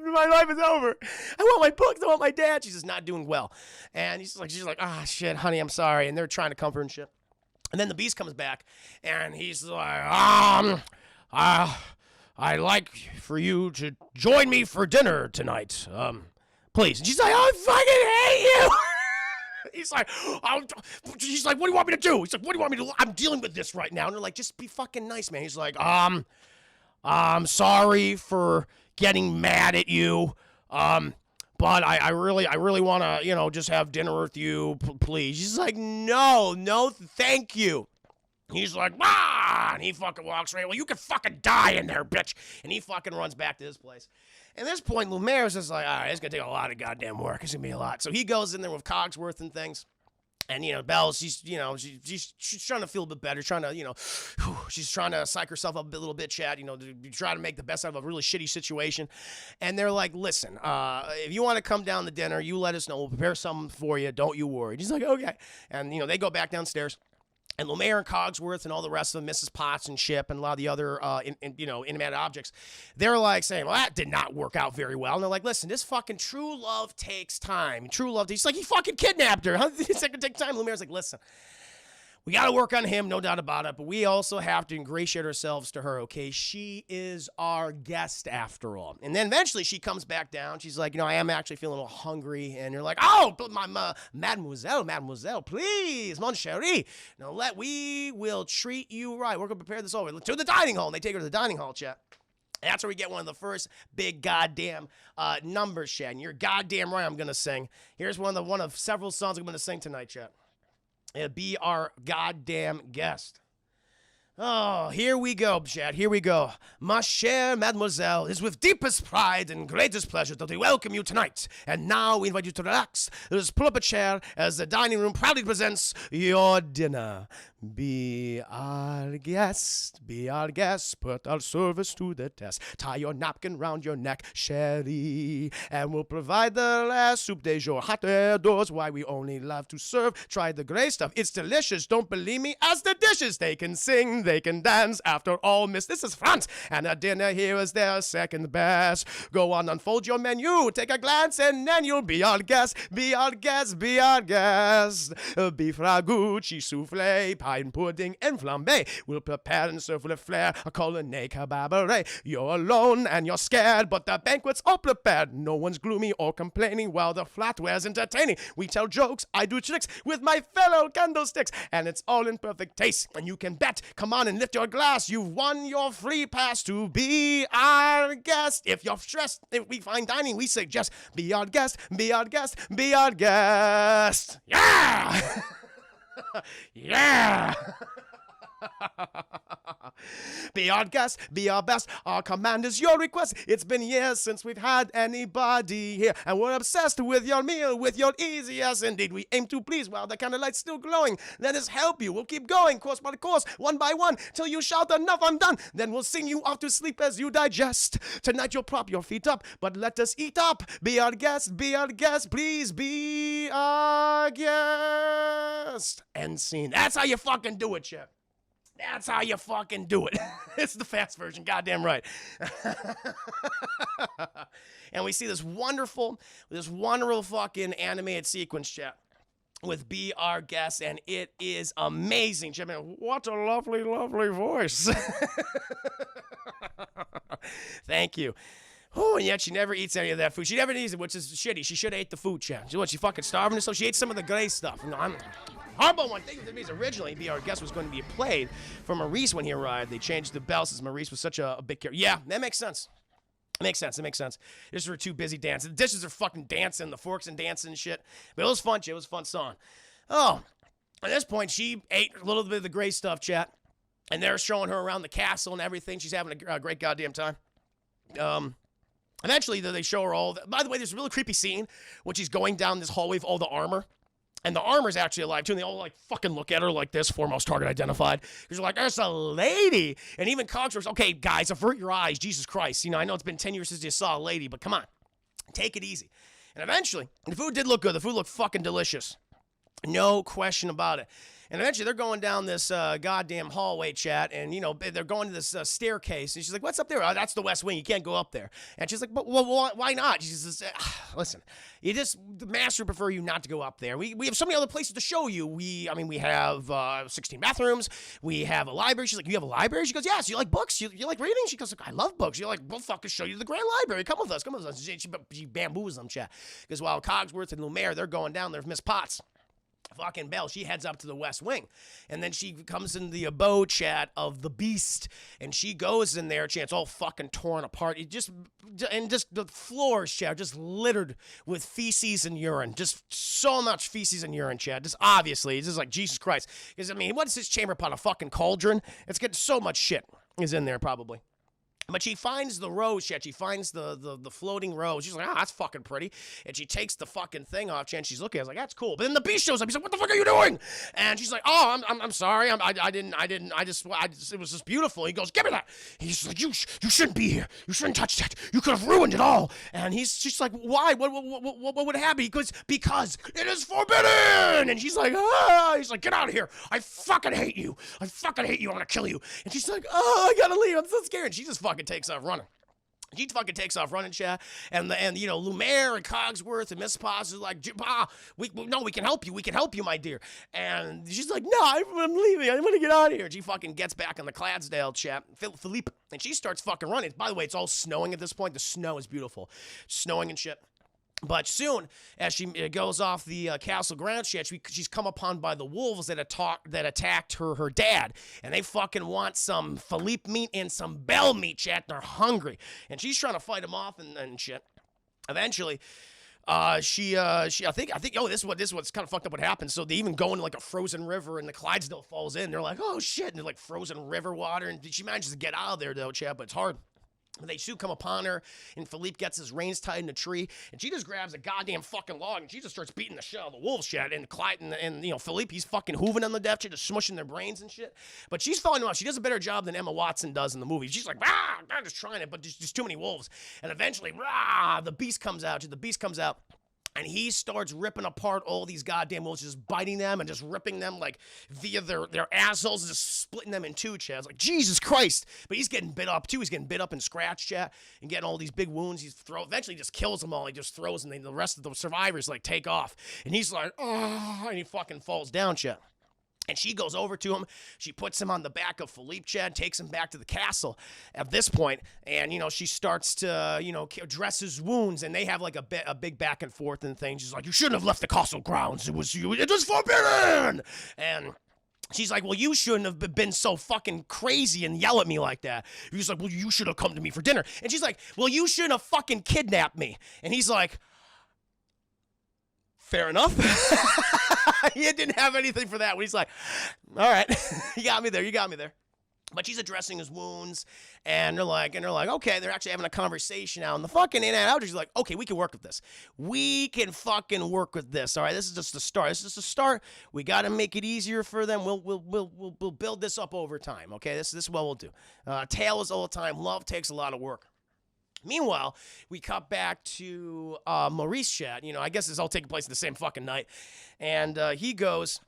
Speaker 1: My life is over. I want my books. I want my dad. She's just not doing well. And she's like, ah, shit, honey, I'm sorry. And they're trying to comfort her and shit. And then the Beast comes back, and he's like, I'd like for you to join me for dinner tonight. Please. And she's like, I fucking hate you. She's like, what do you want me to do? He's like, what do you want me to do? I'm dealing with this right now. And they're like, just be fucking nice, man. He's like, I'm sorry for getting mad at you. But I really want to, just have dinner with you, please. She's like, no, thank you. He's like, and he fucking walks away. Well, you can fucking die in there, bitch. And he fucking runs back to his place. At this point, Lumiere's just like, all right, it's going to take a lot of goddamn work. It's going to be a lot. So he goes in there with Cogsworth and things. And, Belle, she's trying to feel a bit better, trying to, she's trying to psych herself up a little bit, Chad, to try to make the best out of a really shitty situation. And they're like, listen, if you want to come down to dinner, you let us know. We'll prepare something for you. Don't you worry. She's like, okay. And, they go back downstairs. And Lumiere and Cogsworth and all the rest of them, Mrs. Potts and Ship and a lot of the other, inanimate objects, they're like saying, well, that did not work out very well. And they're like, listen, this fucking true love takes time. True love, he's like, he fucking kidnapped her. How is that going to take time? Lumiere's like, listen, we got to work on him, no doubt about it, but we also have to ingratiate ourselves to her, okay? She is our guest after all. And then eventually she comes back down. She's like, I am actually feeling a little hungry. And you're like, oh, but my mademoiselle, please, mon chéri. Now we will treat you right. We're going to prepare this over to the dining hall. And they take her to the dining hall, chat. And that's where we get one of the first big goddamn numbers, chat. And you're goddamn right I'm going to sing. Here's one of several songs I'm going to sing tonight, chat. Be our goddamn guest. Oh, here we go, Chad. Here we go. Ma chère mademoiselle, it is with deepest pride and greatest pleasure that we welcome you tonight. And now we invite you to relax. Let us pull up a chair as the dining room proudly presents your dinner. Be our guest, put our service to the test. Tie your napkin round your neck, chérie, and we'll provide the last soup de jour. Hot air doors, why we only love to serve. Try the gray stuff, it's delicious. Don't believe me? Ask the dishes. They can sing, they can dance. After all, miss, this is France, and a dinner here is their second best. Go on, unfold your menu, take a glance, and then you'll be our guest. Be our guest, be our guest. Beef ragout, cheese souffle, pine pudding, and flambe. We'll prepare and serve with a flair, a colonnade cabaret. You're alone and you're scared, but the banquet's all prepared. No one's gloomy or complaining while the flatware's entertaining. We tell jokes, I do tricks with my fellow candlesticks, and it's all in perfect taste. And you can bet, come on and lift your glass. You've won your free pass to be our guest. If you're stressed, if we find dining, we suggest be our guest, be our guest, be our guest. Yeah! Yeah! Be our guest, be our best. Our command is your request. It's been years since we've had anybody here, and we're obsessed with your meal, with your easy. Yes, indeed, we aim to please while the candlelight's still glowing. Let us help you. We'll keep going, course by course, one by one, till you shout enough, I'm done. Then we'll sing you off to sleep as you digest. Tonight you'll prop your feet up, but let us eat up. Be our guest, please be our guest. End scene. That's how you fucking do it, Chip. That's how you fucking do it. It's the fast version, goddamn right. And we see this wonderful fucking animated sequence, chat, with Be Our Guest, and it is amazing. Chip, man, what a lovely, lovely voice. Thank you. Oh, and yet she never eats any of that food. She never eats it, which is shitty. She should have ate the food, chat. She fucking starving herself. She ate some of the gray stuff. Horrible one thing with originally, Be Our Guest was going to be played for Maurice when he arrived. They changed the Belle since Maurice was such a big character. Yeah, that makes sense. It makes sense. Just were too busy dancing. The dishes are fucking dancing, the forks and dancing and shit. But it was fun, shit. It was a fun song. Oh, At this point, she ate a little bit of the gray stuff, chat. And they're showing her around the castle and everything. She's having a great goddamn time. Eventually, they show her all. By the way, there's a really creepy scene when she's going down this hallway with all the armor. And the armor's actually alive, too. And they all, like, fucking look at her like this. Foremost target identified. Because they're like, there's a lady. And even Cogsworth's, okay, guys, avert your eyes. Jesus Christ. You know, I know it's been 10 years since you saw a lady, but come on. Take it easy. And eventually, the food did look good. The food looked fucking delicious. No question about it. And eventually they're going down this goddamn hallway, chat, and, you know, they're going to this staircase. And she's like, what's up there? Oh, that's the West Wing. You can't go up there. And she's like, but well, why not? She says, listen, the master would prefer you not to go up there. We have so many other places to show you. We have 16 bathrooms. We have a library. She's like, you have a library? She goes, yes. You like books? You like reading? She goes, I love books. You're like, we'll fucking show you the Grand Library. Come with us. She bamboos them, chat. Because while Cogsworth and Lumiere, they're going down there with Miss Potts. Fucking Belle, she heads up to the West Wing. And then she comes in the abode, chat, of the Beast. And she goes in there, chat, it's all fucking torn apart. Just the floors, chat, just littered with feces and urine. Just so much feces and urine, chat. Just obviously, it's just like, Jesus Christ. Because, I mean, what is this chamber pot? A fucking cauldron? It's getting so much shit is in there, probably. But she finds the rose, yet she finds the floating rose. She's like, that's fucking pretty. And she takes the fucking thing off, and she's looking at it. I was like, that's cool. But then the Beast shows up. He's like, what the fuck are you doing? And she's like, oh, I'm sorry. It was just beautiful. He goes, give me that. He's like, you shouldn't be here. You shouldn't touch that. You could have ruined it all. And she's like, why? What would happen? He goes, because it is forbidden. And she's like, He's like, get out of here. I fucking hate you. I'm gonna kill you. And she's like, oh, I gotta leave. I'm so scared. And she just fucking takes off running. She fucking takes off running, chat. And you know, Lumiere and Cogsworth and Miss Potts is like, we can help you. We can help you, my dear. And she's like, no, I'm leaving. I'm gonna get out of here. And she fucking gets back on the Clydesdale, chat. Philippe. And she starts fucking running. By the way, it's all snowing at this point. The snow is beautiful. Snowing and shit. But soon, as she goes off the castle grounds, she's come upon by the wolves that attacked her dad. And they fucking want some Philippe meat and some Belle meat, chat. They're hungry. And she's trying to fight them off and shit. Eventually, I think, this is what's kind of fucked up what happened. So they even go into like a frozen river and the Clydesdale falls in. They're like, oh shit. And they're like frozen river water. And she manages to get out of there though, chat, but it's hard. They soon come upon her, and Philippe gets his reins tied in a tree, and she just grabs a goddamn fucking log, and she just starts beating the shit out of the wolves, shit. And Clyde and you know, Philippe, he's fucking hooving on the death, just smushing their brains and shit. But she's falling off. She does a better job than Emma Watson does in the movie. She's like, I'm just trying it, but there's just too many wolves. And eventually, the beast comes out. And he starts ripping apart all these goddamn wolves, just biting them and just ripping them like via their assholes and just splitting them in two, chat. It's like, Jesus Christ. But he's getting bit up too. He's getting bit up and scratched, chat, and getting all these big wounds. Eventually just kills them all. He just throws them, and the rest of the survivors like take off. And he's like, oh, and he fucking falls down, chat. And she goes over to him. She puts him on the back of Philippe, Chad, takes him back to the castle at this point. And, you know, she starts to, you know, address his wounds. And they have like a big back and forth and thing. She's like, you shouldn't have left the castle grounds. It was forbidden. And she's like, well, you shouldn't have been so fucking crazy and yell at me like that. He's like, well, you should have come to me for dinner. And she's like, well, you shouldn't have fucking kidnapped me. And he's like, fair enough. He didn't have anything for that. But he's like, all right, you got me there. But she's addressing his wounds, and they're like, okay, they're actually having a conversation now. And the fucking in and out, she's like, okay, we can work with this. We can fucking work with this. All right, this is just the start. We got to make it easier for them. We'll build this up over time. Okay, this is what we'll do. Tale is all the time. Love takes a lot of work. Meanwhile, we cut back to Maurice, chat. You know, I guess this all taking place in the same fucking night. And he goes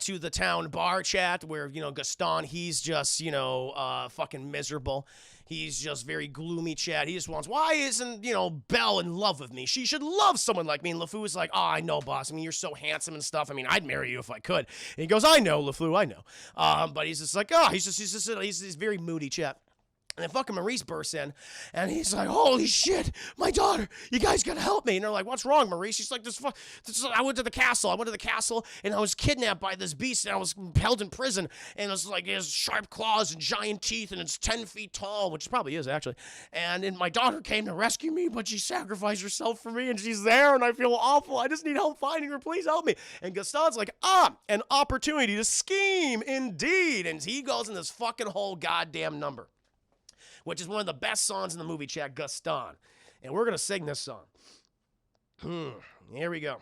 Speaker 1: to the town bar, chat, where, you know, Gaston, he's just, you know, fucking miserable. He's just very gloomy, chat. He just wants, why isn't, you know, Belle in love with me? She should love someone like me. And LeFou is like, oh, I know, boss. I mean, you're so handsome and stuff. I mean, I'd marry you if I could. And he goes, I know, LeFou, I know. But he's just like, oh, he's very moody, chat. And then fucking Maurice bursts in, and he's like, holy shit, my daughter, you guys gotta help me. And they're like, what's wrong, Maurice? He's like, I went to the castle, and I was kidnapped by this beast, and I was held in prison, and it's like, it has sharp claws and giant teeth, and it's 10 feet tall, which it probably is, actually. And then my daughter came to rescue me, but she sacrificed herself for me, and she's there, and I feel awful. I just need help finding her. Please help me. And Gaston's like, an opportunity to scheme, indeed. And he goes in this fucking whole goddamn number, which is one of the best songs in the movie, chat, Gaston. And we're going to sing this song. Here we go.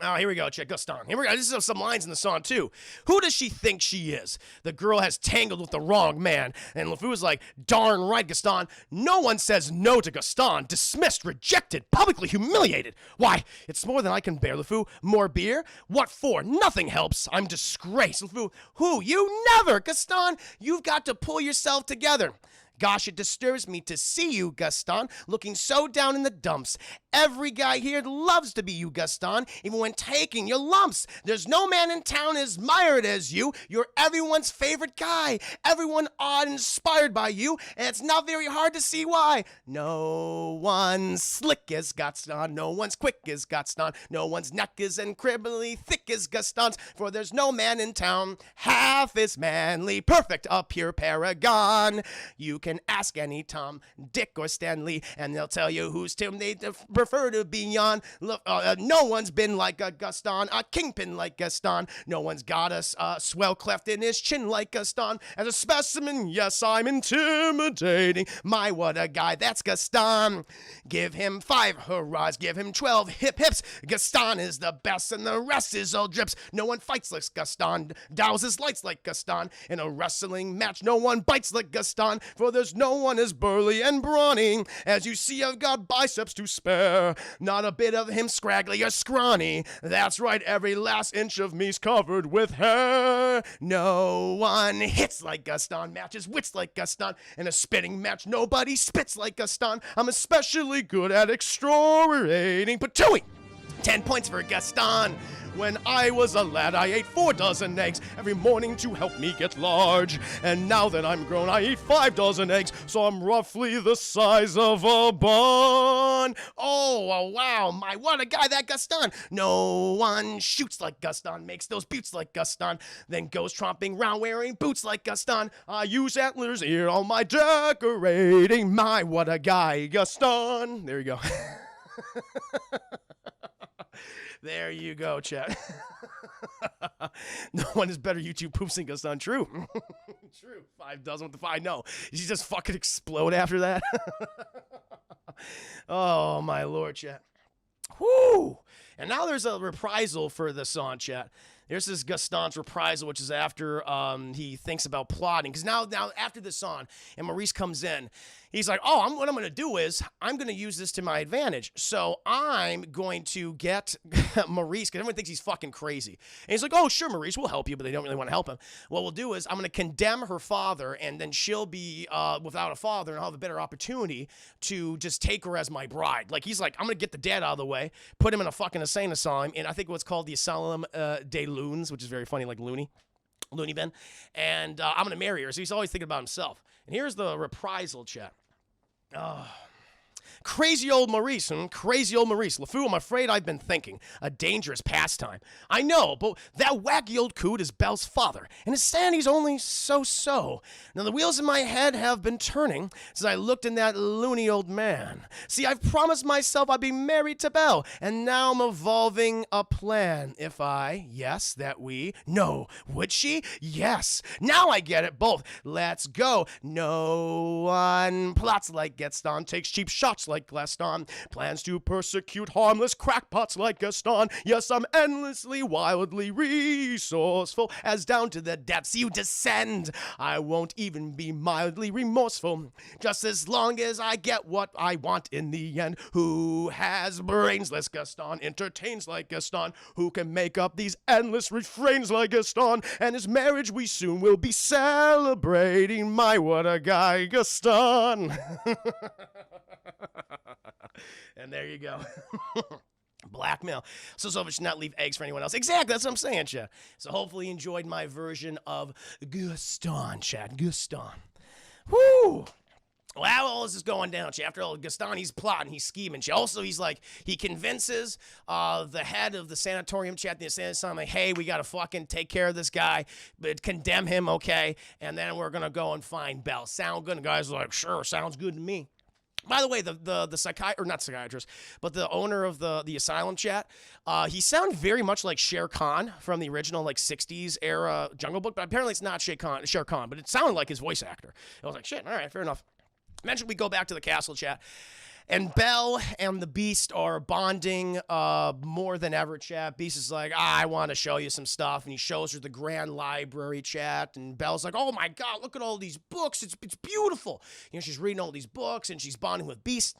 Speaker 1: Oh, here we go, check Gaston. Here we go. This is some lines in the song, too. Who does she think she is? The girl has tangled with the wrong man. And LeFou's like, darn right, Gaston. No one says no to Gaston. Dismissed, rejected, publicly humiliated. Why, it's more than I can bear, LeFou. More beer? What for? Nothing helps. I'm disgraced. LeFou, who? You never! Gaston, you've got to pull yourself together. Gosh, it disturbs me to see you, Gaston, looking so down in the dumps. Every guy here loves to be you, Gaston, even when taking your lumps. There's no man in town as admired as you. You're everyone's favorite guy. Everyone awed and inspired by you, and it's not very hard to see why. No one's slick as Gaston. No one's quick as Gaston. No one's neck is incredibly thick as Gaston's, for there's no man in town half as manly, perfect, a pure paragon. You can ask any Tom, Dick, or Stanley, and they'll tell you whose tomb they prefer to be on. No one's been like a Gaston, a kingpin like Gaston. No one's got a swell cleft in his chin like Gaston. As a specimen, yes, I'm intimidating. My, what a guy, that's Gaston. Give him 5 hurrahs, give him 12 hip hips. Gaston is the best, and the rest is all drips. No one fights like Gaston, douses lights like Gaston. In a wrestling match, no one bites like Gaston, for there's no one as burly and brawny. As you see, I've got biceps to spare. Not a bit of him scraggly or scrawny. That's right, every last inch of me's covered with hair. No one hits like Gaston, matches wits like Gaston. In a spitting match, nobody spits like Gaston. I'm especially good at exterminating patooey. 10 points for Gaston. When I was a lad, I ate 4 dozen eggs every morning to help me get large. And now that I'm grown, I eat 5 dozen eggs, so I'm roughly the size of a bun. Oh, wow, my, what a guy, that Gaston. No one shoots like Gaston, makes those buttes like Gaston, then goes tromping round wearing boots like Gaston. I use antlers here on my decorating. My, what a guy, Gaston. There you go. There you go, chat. No one is better YouTube poops than Gaston. True. True. 5 dozen with the 5. No. Did you just fucking explode after that? Oh, my lord, chat. Whoo! And now there's a reprisal for the song, chat. There's this Gaston's reprisal, which is after he thinks about plotting. Because now after this song, and Maurice comes in, he's like, what I'm going to do is I'm going to use this to my advantage. So I'm going to get Maurice, because everyone thinks he's fucking crazy. And he's like, oh, sure, Maurice, we'll help you, but they don't really want to help him. What we'll do is I'm going to condemn her father, and then she'll be without a father, and I'll have a better opportunity to just take her as my bride. Like, he's like, I'm going to get the dad out of the way, put him in a fucking insane asylum, and I think what's called the Asylum des Loons, which is very funny, like Looney Bin. And I'm going to marry her. So he's always thinking about himself. And here's the reprisal, chat. Oh. Crazy old Maurice, crazy old Maurice. LeFou, I'm afraid I've been thinking. A dangerous pastime. I know, but that wacky old coot is Belle's father, and his sanity's only so-so. Now, the wheels in my head have been turning since I looked in that loony old man. See, I've promised myself I'd be married to Belle, and now I'm evolving a plan. If I, yes, that we, no, would she? Yes. Now I get it, both. Let's go. No one plots like Gaston, takes cheap shots like Gaston, plans to persecute harmless crackpots like Gaston. Yes, I'm endlessly, wildly resourceful, as down to the depths you descend. I won't even be mildly remorseful, just as long as I get what I want in the end. Who has brains like Gaston, entertains like Gaston, who can make up these endless refrains like Gaston, and his marriage we soon will be celebrating. My, what a guy, Gaston. And there you go. Blackmail. So should not leave eggs for anyone else. Exactly, that's what I'm saying, chat. So hopefully you enjoyed my version of Gaston, chat. Gaston. Whoo! Well, how all this is going down, after all, Gaston, he's plotting, he's scheming. Also, he convinces the head of the sanatorium chat, the asylum, like, hey, we got to fucking take care of this guy, but condemn him, okay? And then we're going to go and find Belle. Sound good? And the guy's like, sure, sounds good to me. By the way, not psychiatrist, but the owner of the asylum chat, he sounded very much like Shere Khan from the original like 60s era Jungle Book, but apparently it's not Shere Khan, but it sounded like his voice actor. I was like, shit, all right, fair enough. Eventually, we go back to the castle chat, and Belle and the Beast are bonding more than ever, chat. Beast is like, I want to show you some stuff, and he shows her the grand library, chat, and Belle's like, oh my god, look at all these books, it's beautiful. You know, she's reading all these books, and she's bonding with Beast.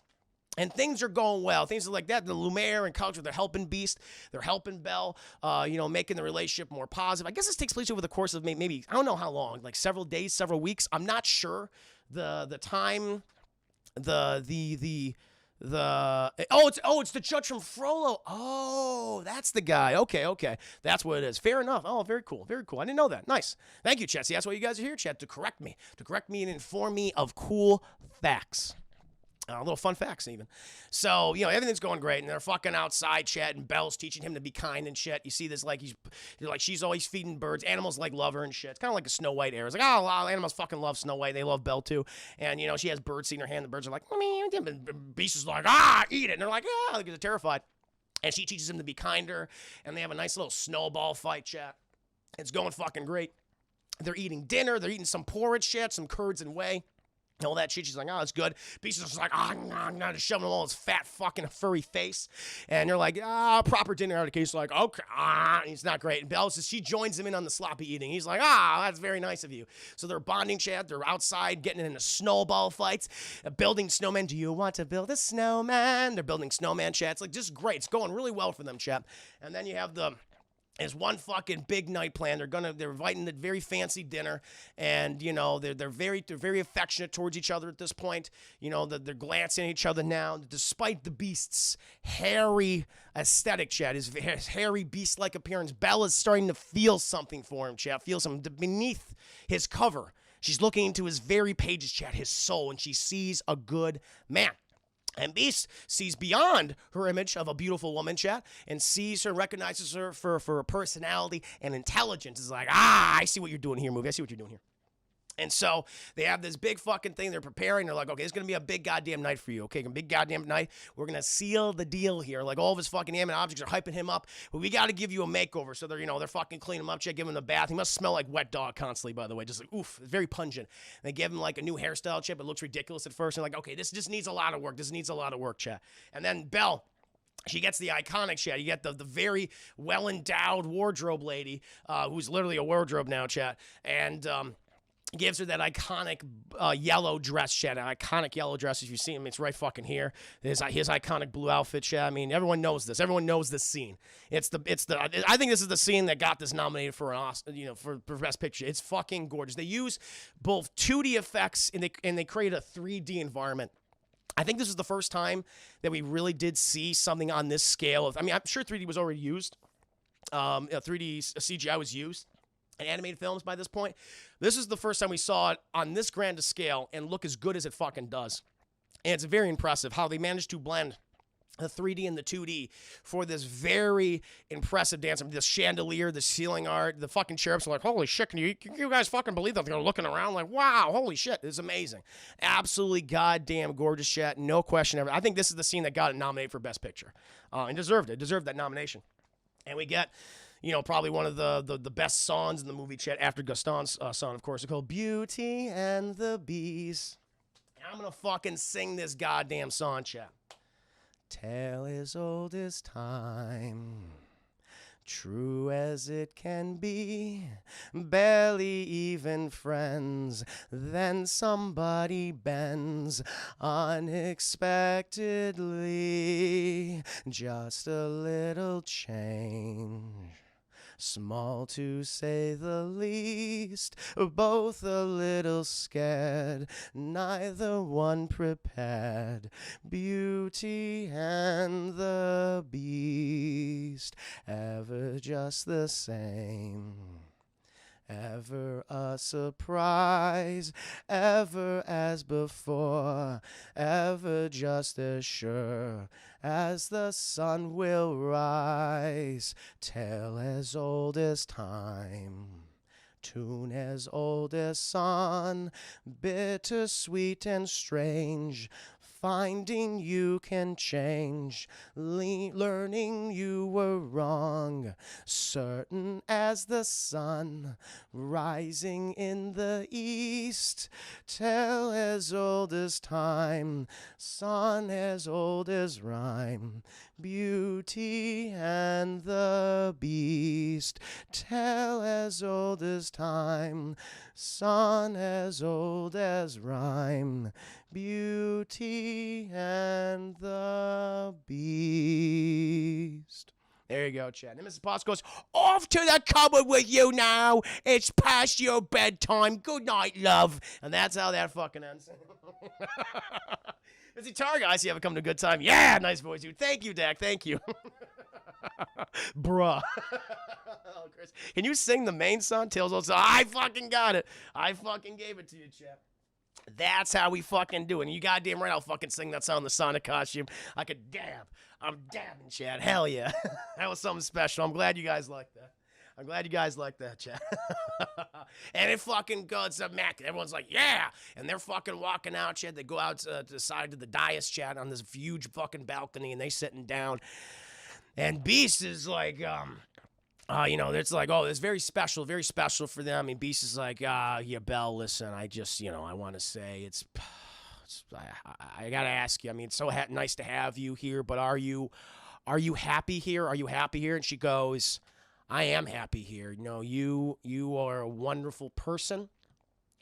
Speaker 1: And things are going well. Things are like that. The Lumiere and culture, they're helping Beast. They're helping Belle, making the relationship more positive. I guess this takes place over the course of maybe, I don't know how long, like several days, several weeks. I'm not sure. The time, it's the judge from Frollo. Oh, that's the guy. Okay, that's what it is. Fair enough. Oh, very cool. I didn't know that. Nice. Thank you, chat. See, that's why you guys are here, chat, to correct me and inform me of cool facts. Little fun facts, even. So, everything's going great, and they're fucking outside, chat, and Belle's teaching him to be kind and shit. You see this, she's always feeding birds. Animals, love her and shit. It's kind of like a Snow White era. It's like, oh, wow, animals fucking love Snow White. They love Belle, too. And, she has birds in her hand. The birds are like, and Beast is like, eat it. And they're like, they're terrified. And she teaches him to be kinder, and they have a nice little snowball fight, chat. It's going fucking great. They're eating dinner. They're eating some porridge, shit, some curds and whey. All that shit. She's like, oh, it's good. Beast is just like, I'm not shoving him all his fat fucking furry face. And you're like, proper dinner etiquette. He's like, okay, he's not great. And Belle says she joins him in on the sloppy eating. He's like, that's very nice of you. So they're bonding, chat. They're outside getting into snowball fights, building snowmen. Do you want to build a snowman? They're building snowman, chat. It's like just great. It's going really well for them, chat. And then you have there's one fucking big night plan. They're inviting a very fancy dinner, and they're very affectionate towards each other at this point. They're glancing at each other now, despite the Beast's hairy aesthetic, chat. His hairy beast-like appearance. Belle is starting to feel something for him, chat. Feels something beneath his cover. She's looking into his very pages, chat, his soul, and she sees a good man. And Beast sees beyond her image of a beautiful woman, chat, and sees her, recognizes her for her personality and intelligence. Is like, I see what you're doing here, movie. I see what you're doing here. And so they have this big fucking thing they're preparing. They're like, okay, it's going to be a big goddamn night for you, okay? A big goddamn night. We're going to seal the deal here. Like, all of his fucking animate objects are hyping him up, but we got to give you a makeover. So they're fucking cleaning him up, check, give him a bath. He must smell like wet dog constantly, by the way. Just like, oof, it's very pungent. And they give him like a new hairstyle, chat, but it looks ridiculous at first. And like, okay, this just needs a lot of work. Chat. And then Belle, she gets the iconic chat. You get the very well-endowed wardrobe lady, who's literally a wardrobe now, chat. And, gives her that iconic yellow dress, chat. An iconic yellow dress. If you see him, it's right fucking here. His iconic blue outfit, chat. I mean, everyone knows this. Everyone knows this scene. I think this is the scene that got this nominated for an Oscar, for Best Picture. It's fucking gorgeous. They use both 2D effects and they create a 3D environment. I think this is the first time that we really did see something on this scale. I'm sure 3D was already used. 3D CGI was used in animated films by this point. This is the first time we saw it on this grand a scale and look as good as it fucking does. And it's very impressive how they managed to blend the 3D and the 2D for this very impressive dance. I mean, this chandelier, the ceiling art, the fucking cherubs are like, holy shit, can you guys fucking believe that? They're looking around like, wow, holy shit, it's amazing. Absolutely goddamn gorgeous, chat, no question ever. I think this is the scene that got it nominated for Best Picture. And deserved that nomination. And we get, probably one of the best songs in the movie, chat, after Gaston's song, of course. It's called Beauty and the Beast. And I'm going to fucking sing this goddamn song, chat. Tale as old as time, true as it can be, barely even friends, then somebody bends unexpectedly, just a little change. Small to say the least, both a little scared, neither one prepared. Beauty and the Beast, ever just the same. Ever a surprise, ever as before, ever just as sure as the sun will rise. Tale as old as time, tune as old as sun, bittersweet and strange. Finding you can change, learning you were wrong, certain as the sun rising in the east, tale as old as time, sun as old as rhyme, Beauty and the Beast, tale as old as time, sun as old as rhyme, Beauty and the Beast. There you go, Chad. And Mrs. Potts goes, off to the cupboard with you now. It's past your bedtime. Good night, love. And that's how that fucking ends. Missy Targa, I see you have come to a good time. Yeah, nice voice, dude. Thank you, Dak. Thank you. Bruh. Oh, Chris, can you sing the main song? Tails Old Song. I fucking got it. I fucking gave it to you, Chad. That's how we fucking do it. And you goddamn right I'll fucking sing that song in the Sonic costume. I could dab. I'm dabbing, Chad. Hell yeah. That was something special. I'm glad you guys like that. I'm glad you guys like that, Chad. And it fucking goes to Mac. Everyone's like, yeah. And they're fucking walking out, Chad. They go out to the side of the dais, Chad, on this huge fucking balcony, and they sitting down. And Beast is like, it's like, oh, it's very special for them. I mean, Beast is like, yeah, Belle, listen, I just, I want to say I got to ask you. I mean, it's so nice to have you here, but are you happy here? Are you happy here? And she goes, I am happy here. You are a wonderful person.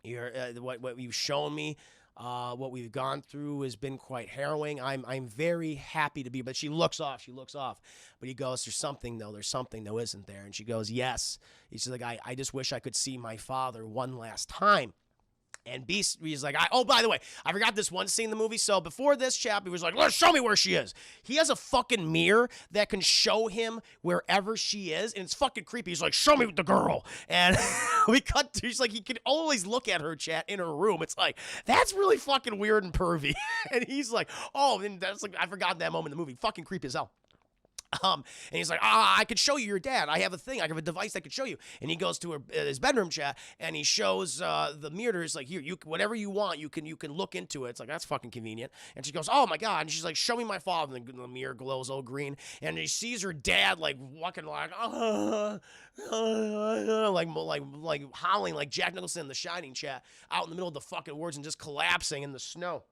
Speaker 1: You're what you've shown me. What we've gone through has been quite harrowing. I'm very happy to be, but she looks off. But he goes, there's something though, isn't there? And she goes, yes. He's like, I just wish I could see my father one last time. And Beast, he's like, oh, by the way, I forgot this one scene in the movie. So before this chap, he was like, let's show me where she is. He has a fucking mirror that can show him wherever she is. And it's fucking creepy. He's like, show me the girl. And we cut to, he's like, he can always look at her, chat, in her room. It's like, that's really fucking weird and pervy. And he's like, oh, and that's like, I forgot that moment in the movie. Fucking creepy as hell. And he's like, I could show you your dad. I have a thing. I have a device that could show you. And he goes to his bedroom, chat, and he shows the mirror. It's like, here, whatever you want, you can look into it. It's like, that's fucking convenient. And she goes, oh my god. And she's like, show me my father. And the mirror glows all green. And he sees her dad like walking like howling like Jack Nicholson in The Shining, chat, out in the middle of the fucking woods and just collapsing in the snow.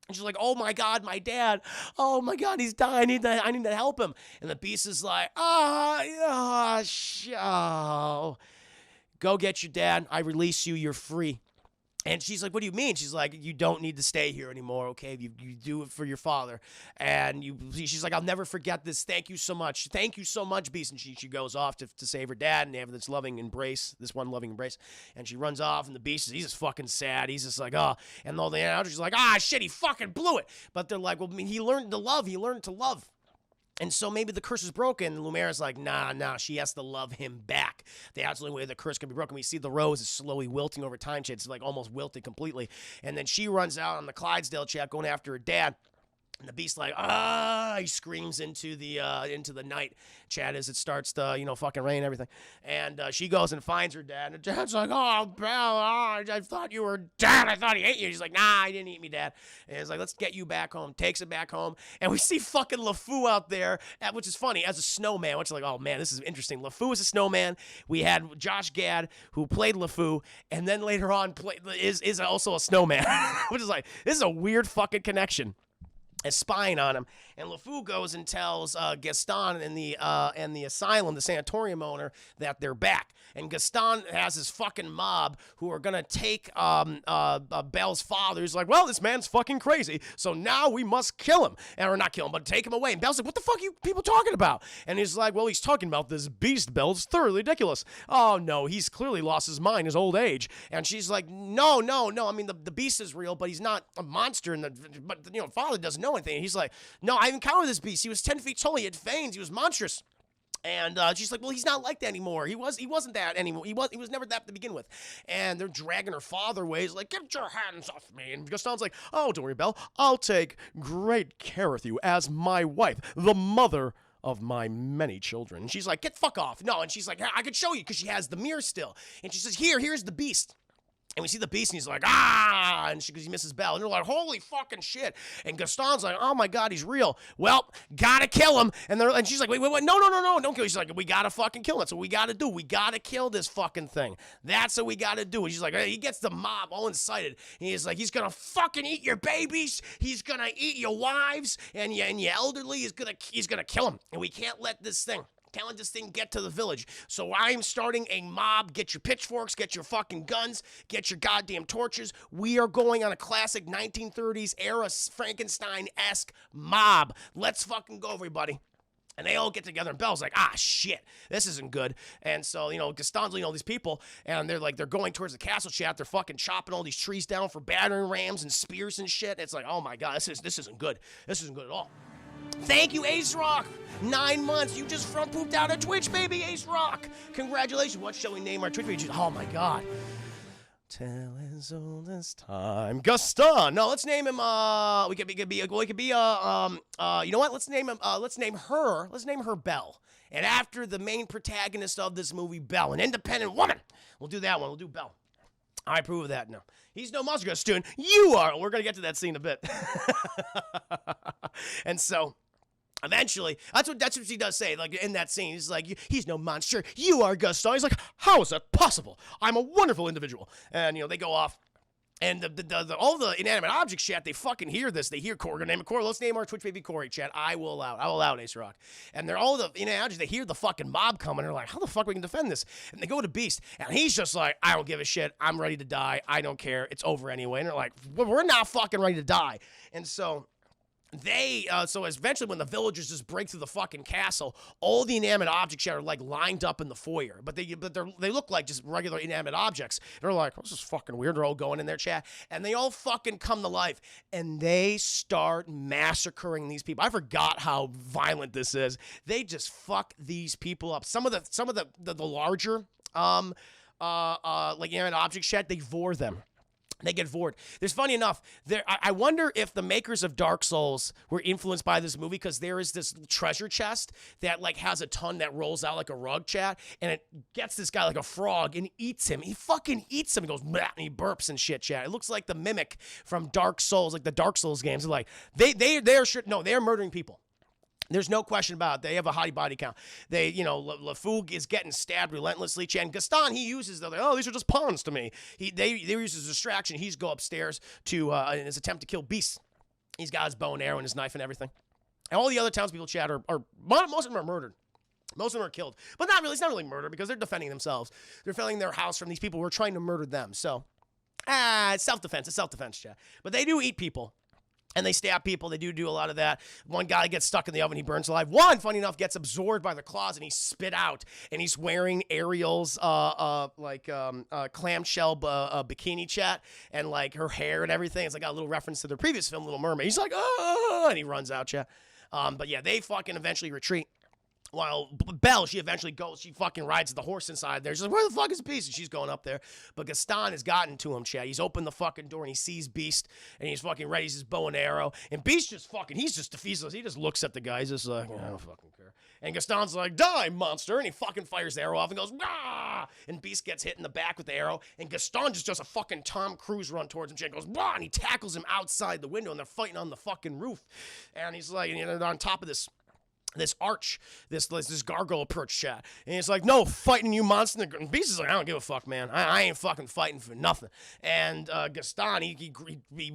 Speaker 1: And she's like, oh my god, my dad. Oh my god, he's dying. I need to help him. And the Beast is like, go get your dad. I release you. You're free. And she's like, what do you mean? She's like, you don't need to stay here anymore, okay? You do it for your father. And she's like, I'll never forget this. Thank you so much. Thank you so much, Beast. And she goes off to save her dad, and they have this loving embrace, this one loving embrace. And she runs off, and the Beast, he's just fucking sad. He's just like, oh. And all the she's like, shit, he fucking blew it. But they're like, well, I mean, he learned to love. And so maybe the curse is broken. And Lumera's like, nah, she has to love him back. That's the only way the curse can be broken. We see the rose is slowly wilting over time. It's like almost wilted completely. And then she runs out on the Clydesdale chat going after her dad. And the Beast like, he screams into the night, chat, as it starts to, fucking rain and everything. And she goes and finds her dad. And Dad's like, oh, Belle, I thought you were dead. I thought he ate you. She's like, nah, he didn't eat me, Dad. And he's like, let's get you back home. Takes him back home. And we see fucking LeFou out there, which is funny, as a snowman, which is like, oh, man, this is interesting. LeFou is a snowman. We had Josh Gad, who played LeFou, and then later on is also a snowman, which is like, this is a weird fucking connection. Is spying on him, and LeFou goes and tells Gaston and the asylum, the sanatorium owner, that they're back. And Gaston has his fucking mob who are gonna take Belle's father. He's like, well, this man's fucking crazy, so now we must kill him, or not kill him, but take him away. And Belle's like, what the fuck are you people talking about? And he's like, well, he's talking about this Beast, Belle. It's thoroughly ridiculous. Oh no, he's clearly lost his mind, his old age. And she's like, no. I mean, the Beast is real, but he's not a monster. But father doesn't know anything. And he's like, no, I encountered this Beast. He was 10 feet tall. He had fangs. He was monstrous. And she's like, well, he's not like that anymore. He wasn't that anymore. He was never that to begin with. And they're dragging her father away. He's like, get your hands off me. And Gaston's like, oh, don't worry, Belle. I'll take great care of you as my wife, the mother of my many children. And she's like, get fuck off. No. And she's like, I could show you, because she has the mirror still. And she says, here's the beast. And we see the beast, and he's like, ah, and because he misses Belle. And they're like, holy fucking shit. And Gaston's like, oh my God, he's real. Well, gotta kill him. And she's like, wait, no, don't kill him. She's like, we gotta fucking kill him. That's what we gotta do. We gotta kill this fucking thing. That's what we gotta do. And she's like, hey, he gets the mob all incited. And he's like, he's gonna fucking eat your babies. He's gonna eat your wives and your elderly. He's gonna kill him. And we can't let this thing get to the village. So I'm starting a mob. Get your pitchforks, get your fucking guns, get your goddamn torches. We are going on a classic 1930s era Frankenstein-esque mob. Let's fucking go, everybody. And they all get together, and Belle's like, shit, this isn't good. And so, Gaston's leading all these people, and they're going towards the castle chat. They're fucking chopping all these trees down for battering rams and spears and shit. It's like, oh my God, this isn't good. This isn't good at all. Thank you, Ace Rock. 9 months. You just front pooped out of Twitch, baby, Ace Rock. Congratulations. What shall we name our Twitch page? Oh, my God. Tell as old as time. Gaston. No, let's name him, you know what? Let's name her Belle. And after the main protagonist of this movie, Belle, an independent woman. We'll do that one. We'll do Belle. I approve of that. No. He's no monster, Gaston. You are. We're going to get to that scene in a bit. And so, eventually, that's what she does say, like, in that scene. He's like, he's no monster. You are, Gaston. He's like, how is that possible? I'm a wonderful individual. And, they go off. And all the inanimate objects, chat, they fucking hear this. They hear Corey. We're gonna name it Corey. Let's name our Twitch baby Corey, chat. I will allow Ace Rock. And they're all the inanimate objects. They hear the fucking mob coming. They're like, how the fuck we can defend this? And they go to Beast. And he's just like, I don't give a shit. I'm ready to die. I don't care. It's over anyway. And they're like, well, we're not fucking ready to die. And so so eventually when the villagers just break through the fucking castle, all the inanimate objects are like lined up in the foyer, but they look like just regular inanimate objects. They're like, this is fucking weird. They're all going in their chat, and they all fucking come to life, and they start massacring these people. I forgot how violent this is. They just fuck these people up. Some of the larger like inanimate object chat, they vor them. They get vored. There's funny enough, I wonder if the makers of Dark Souls were influenced by this movie, because there is this treasure chest that like has a ton that rolls out like a rug, chat, and it gets this guy like a frog and eats him. He fucking eats him. He goes, bleh, and he burps and shit, chat. It looks like the mimic from Dark Souls, like the Dark Souls games. Like they're murdering people. There's no question about it. They have a high body count. LeFou is getting stabbed relentlessly. And Gaston, he uses, they're like, oh, these are just pawns to me. They use his distraction. He's go upstairs to, in his attempt to kill Beast. He's got his bow and arrow and his knife and everything. And all the other townspeople, chat, most of them are murdered. Most of them are killed. But not really, it's not really murder, because they're defending themselves. They're defending their house from these people who are trying to murder them. So, it's self-defense. It's self-defense, chat. But they do eat people. And they stab people. They do a lot of that. One guy gets stuck in the oven. He burns alive. One, funny enough, gets absorbed by the claws, and he's spit out. And he's wearing Ariel's clamshell bikini, chat, and like her hair and everything. It's like a little reference to their previous film, Little Mermaid. He's like, oh, and he runs out, chat. But yeah, they fucking eventually retreat. While Belle, she eventually goes, she fucking rides the horse inside there. She's like, where the fuck is Beast? And she's going up there. But Gaston has gotten to him, chat. He's opened the fucking door, and he sees Beast, and he's fucking ready. He's his bow and arrow. And Beast just fucking, he's just defeatless. He just looks at the guy. He's just like, I don't fucking care. And Gaston's like, die, monster. And he fucking fires the arrow off and goes, ah! And Beast gets hit in the back with the arrow. And Gaston just does a fucking Tom Cruise run towards him. And goes, bah! And he tackles him outside the window, and they're fighting on the fucking roof. And he's like, and they're on top of this arch, this gargoyle approach, chat. And he's like, no fighting, you monster. And Beast is like, I don't give a fuck, man. I ain't fucking fighting for nothing. And Gaston, he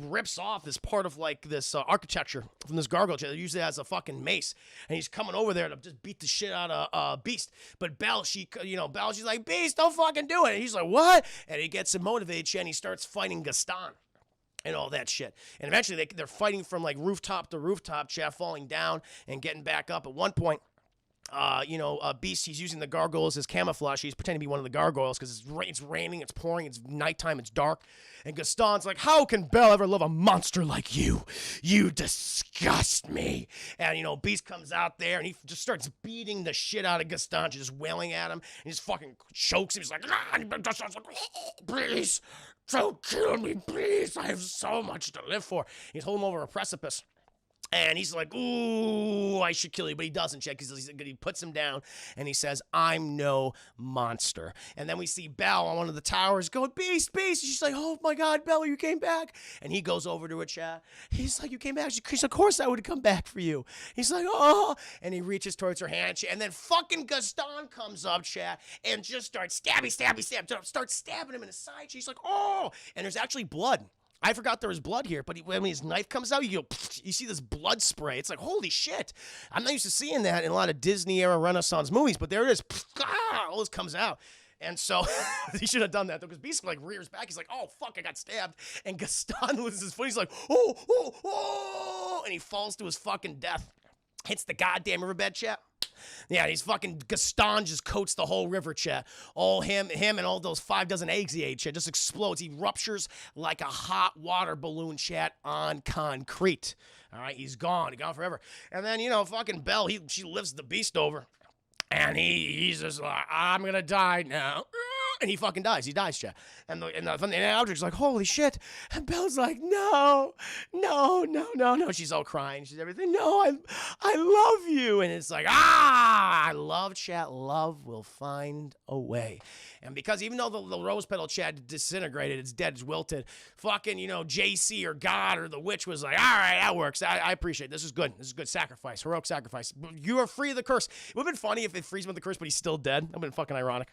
Speaker 1: rips off this part of like this architecture from this gargoyle, chat. It usually has a fucking mace. And he's coming over there to just beat the shit out of Beast. But Belle, she's like, Beast, don't fucking do it. And he's like, what? And he gets him motivated, chat, and he starts fighting Gaston. And all that shit. And eventually they're fighting from like rooftop to rooftop, chat, falling down and getting back up. At one point, Beast, he's using the gargoyles as camouflage. He's pretending to be one of the gargoyles because it's raining, it's pouring, it's nighttime, it's dark. And Gaston's like, how can Belle ever love a monster like you? You disgust me. And, Beast comes out there and he just starts beating the shit out of Gaston, just wailing at him. And he just fucking chokes him. He's like, and Gaston's like, please, don't kill me, please. I have so much to live for. He's holding him over a precipice. And he's like, ooh, I should kill you. But he doesn't, check, because he puts him down and he says, I'm no monster. And then we see Belle on one of the towers going, Beast, Beast. And she's like, oh my God, Belle, you came back. And he goes over to her, chat. He's like, you came back? She's, of course I would have come back for you. He's like, oh. And he reaches towards her hand. And then fucking Gaston comes up, chat, and just starts starts stabbing him in the side. She's like, oh. And there's actually blood. I forgot there was blood here, but when his knife comes out, you see this blood spray. It's like, holy shit. I'm not used to seeing that in a lot of Disney-era Renaissance movies, but there it is. All this comes out. And so he should have done that, though, because Beast rears back. He's like, oh, fuck, I got stabbed. And Gaston loses his foot. He's like, oh, oh, oh. And he falls to his fucking death. Hits the goddamn riverbed, chat. Yeah, he's fucking Gaston just coats the whole river, chat. All him and all those 6 eggs he ate, chat, just explodes. He ruptures like a hot water balloon, chat, on concrete. All right, he's gone forever. And then, fucking Belle, she lifts the Beast over. And he's just like, I'm gonna die now. And he fucking dies. He dies, chat. And Aldrich's like, holy shit. And Belle's like, no. She's all crying. She's everything. No, I love you. And it's like, I love, chat. Love will find a way. And because even though the rose petal, chat, disintegrated, it's dead, it's wilted, fucking, JC or God or the witch was like, all right, that works. I appreciate it. This is good. This is good sacrifice. Heroic sacrifice. You are free of the curse. It would have been funny if it frees him with the curse, but he's still dead. That would have been fucking ironic.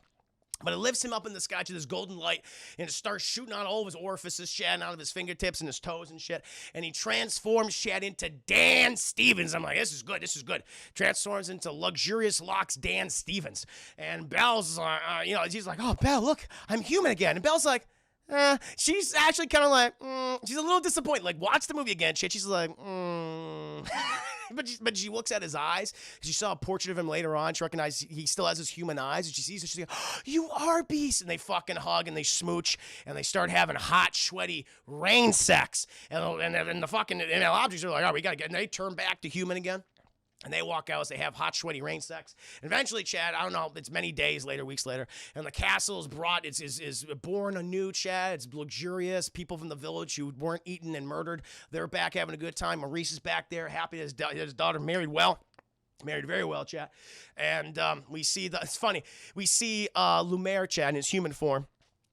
Speaker 1: But it lifts him up in the sky to this golden light, and it starts shooting out all of his orifices, chat, out of his fingertips and his toes and shit. And he transforms, chat, into Dan Stevens. I'm like, this is good. Transforms into luxurious locks Dan Stevens. And Belle's like, he's like, oh, Belle, look, I'm human again. And Belle's like, she's actually kind of like, she's a little disappointed. Like, watch the movie again, shit. She's like, But she looks at his eyes. She saw a portrait of him later on. She recognized he still has his human eyes. And she sees it. She's like, oh, you are Beast. And they fucking hug and they smooch. And they start having hot, sweaty rain sex. And the fucking objects are like, oh, we got to get. And they turn back to human again. And they walk out as they have hot, sweaty rain sex. And eventually, Chad, I don't know, it's many days later, weeks later, and the castle is brought, is born anew, Chad. It's luxurious. People from the village who weren't eaten and murdered, they're back having a good time. Maurice is back there, happy that his daughter married well. Married very well, Chad. And we see, it's funny, we see Lumiere, Chad, in his human form.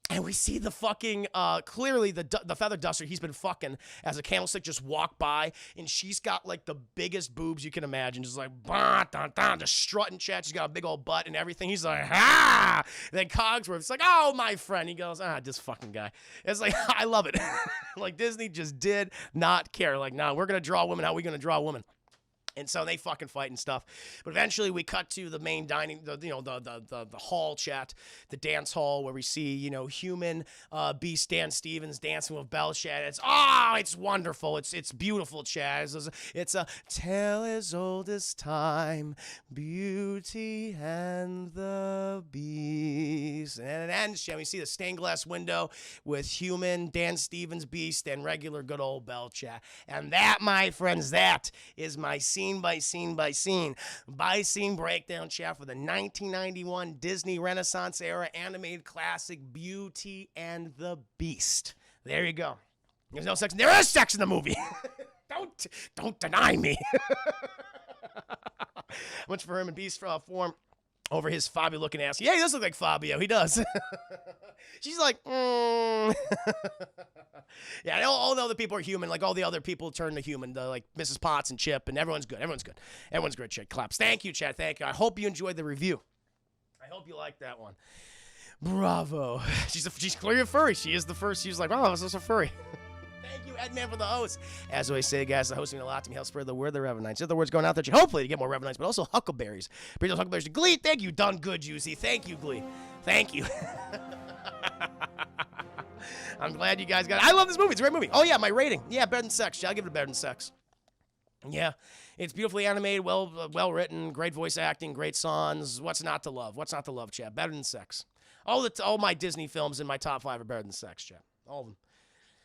Speaker 1: And we see the fucking, clearly the feather duster he's been fucking as a candlestick just walk by. And she's got like the biggest boobs you can imagine. Just like, just strutting, chat. She's got a big old butt and everything. He's like, ha! And then Cogsworth's like, oh, my friend. He goes, this fucking guy. It's like, I love it. Like, Disney just did not care. Like, nah, we're going to draw women. How are we going to draw women? And so they fucking fight and stuff. But eventually we cut to the main dining, the hall, chat, the dance hall where we see, human Beast Dan Stevens dancing with Belle, chat. It's wonderful. It's beautiful, chat. It's a tale as old as time, Beauty and the Beast. And it ends, chat. We see the stained glass window with human Dan Stevens, Beast, and regular good old Belle, chat. And that, my friends, that is my scene by scene breakdown, chat, for the 1991 Disney Renaissance era animated classic Beauty and the Beast. There you go. There's no sex. There is sex in the movie. Don't deny me. Much for him in Beast form over his Fabio looking ass. Yeah, he does look like Fabio. He does. She's like, Yeah, all the other people are human. Like, all the other people turn to human. Like Mrs. Potts and Chip, and everyone's good. Everyone's great, Chad. Claps. Thank you, Chad. Thank you. I hope you enjoyed the review. I hope you liked that one. Bravo. She's clearly a furry. She is the first. She was like, oh, this is a furry. Thank you, Edman, for the host. As always say, guys, the hosting means a lot to me. Help spread the word, the Revenants. The other words going out there, hopefully to get more Revenants, but also Huckleberries. Bring those Huckleberries to Glee. Thank you. Done good, Juicy. Thank you, Glee. Thank you. I'm glad you guys got it. I love this movie. It's a great movie. Oh, yeah, my rating. Yeah, better than sex. I'll give it a better than sex. Yeah, it's beautifully animated, well written, great voice acting, great songs. What's not to love? What's not to love, Chad? Better than sex. All my Disney films in my top 5 are better than sex, Chad. All of them.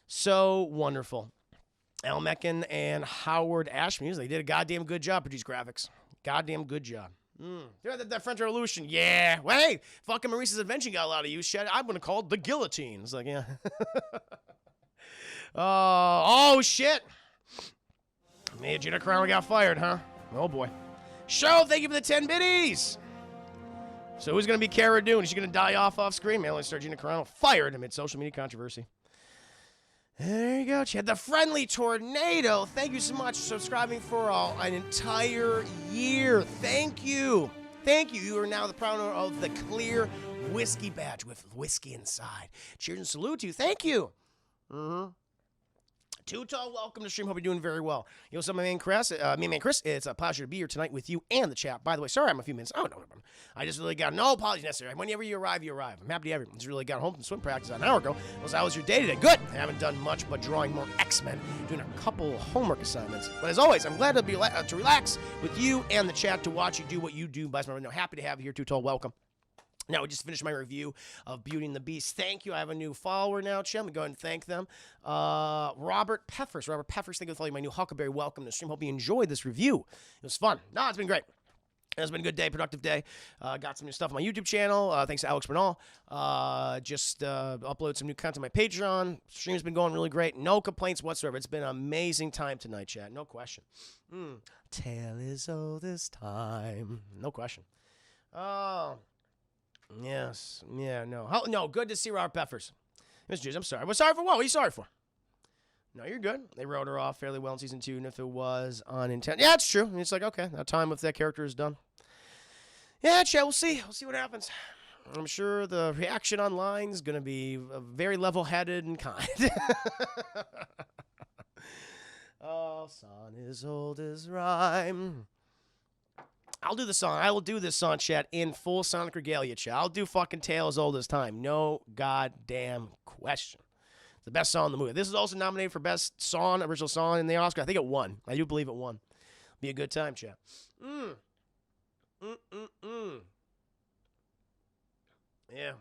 Speaker 1: So wonderful. Al Meccan and Howard Ashman, they did a goddamn good job producing graphics. Goddamn good job. That French Revolution, yeah. Well, hey, fucking Maurice's Invention got a lot of use, Chad. I'm going to call it the guillotine. It's like, yeah. Oh, shit. Man, Gina Carano got fired, huh? Oh, boy. Show, thank you for the 10 biddies. So who's going to be Cara Dune? Is she going to die off screen? Mail star Gina Carano fired amid social media controversy. There you go, Chad. The Friendly Tornado. Thank you so much for subscribing for an entire year. Thank you. Thank you. You are now the proud owner of the clear whiskey badge with whiskey inside. Cheers and salute to you. Thank you. Too Tall, welcome to the stream. Hope you're doing very well. You know, my man Chris, it's a pleasure to be here tonight with you and the chat. By the way, sorry I'm a few minutes. Oh, no. I just really got no apologies necessary. Whenever you arrive, you arrive. I'm happy to have you. Just really got home from swim practice an hour ago. How was your day today? Good. I haven't done much but drawing more X-Men, doing a couple homework assignments. But as always, I'm glad to be to relax with you and the chat to watch you do what you do. Happy to have you here, Too Tall. Welcome. Now, we just finished my review of Beauty and the Beast. Thank you. I have a new follower now, Chim. Let me go ahead and thank them. Robert Peffers, thank you for following my new Huckleberry. Welcome to the stream. Hope you enjoyed this review. It was fun. No, it's been great. It's been a good day, productive day. Got some new stuff on my YouTube channel. Thanks to Alex Bernal. Just upload some new content on my Patreon. Stream's been going really great. No complaints whatsoever. It's been an amazing time tonight, chat. No question. Tale is old this time. No question. Oh. Yes. Yeah, no. No, good to see Robert Peffers. Mr. Jews, I'm sorry. Well, sorry for what? What are you sorry for? No, you're good. They wrote her off fairly well in season 2, and if it was unintended. Yeah, it's true. And it's like, okay, that time with that character is done. Yeah, Chad, we'll see. We'll see what happens. I'm sure the reaction online is going to be very level-headed and kind. Oh, son is old as rhyme. I'll do the song. I will do this song, chat, in full sonic regalia, chat. I'll do fucking Tale as Old as Time. No goddamn question. It's the best song in the movie. This is also nominated for best song, original song in the Oscar. I think it won. I do believe it won. Be a good time, chat. Yeah.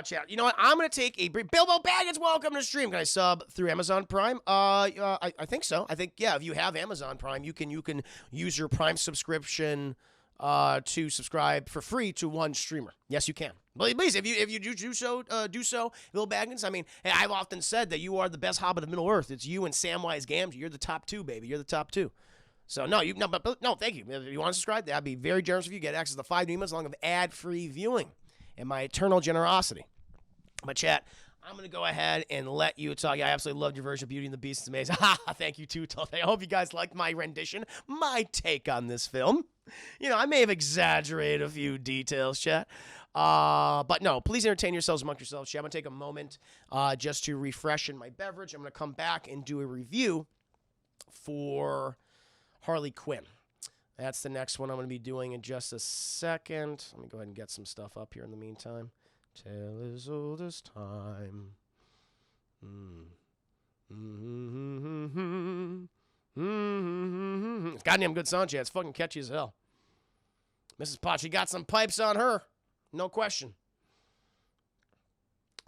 Speaker 1: Chat. You know what? I'm going to take a brief... Bilbo Baggins, welcome to the stream. Can I sub through Amazon Prime? I think so. I think, yeah, if you have Amazon Prime, you can use your Prime subscription to subscribe for free to one streamer. Yes, you can. Please, if you do so, Bilbo Baggins. I mean, hey, I've often said that you are the best Hobbit of Middle-earth. It's you and Samwise Gamgee. You're the top 2, baby. You're the top 2. So, no, thank you. If you want to subscribe, that'd be very generous if you get access to 5 new months long of ad-free viewing. And my eternal generosity. But chat, I'm going to go ahead and let you talk. I absolutely loved your version of Beauty and the Beast. It's amazing. Thank you, too. I hope you guys liked my rendition, my take on this film. You know, I may have exaggerated a few details, chat. But no, please entertain yourselves amongst yourselves, chat. I'm going to take a moment just to refreshen my beverage. I'm going to come back and do a review for Harley Quinn. That's the next one I'm going to be doing in just a second. Let me go ahead and get some stuff up here in the meantime. Tale as old as time. It's goddamn good song, chat. It's fucking catchy as hell. Mrs. Potts, she got some pipes on her. No question.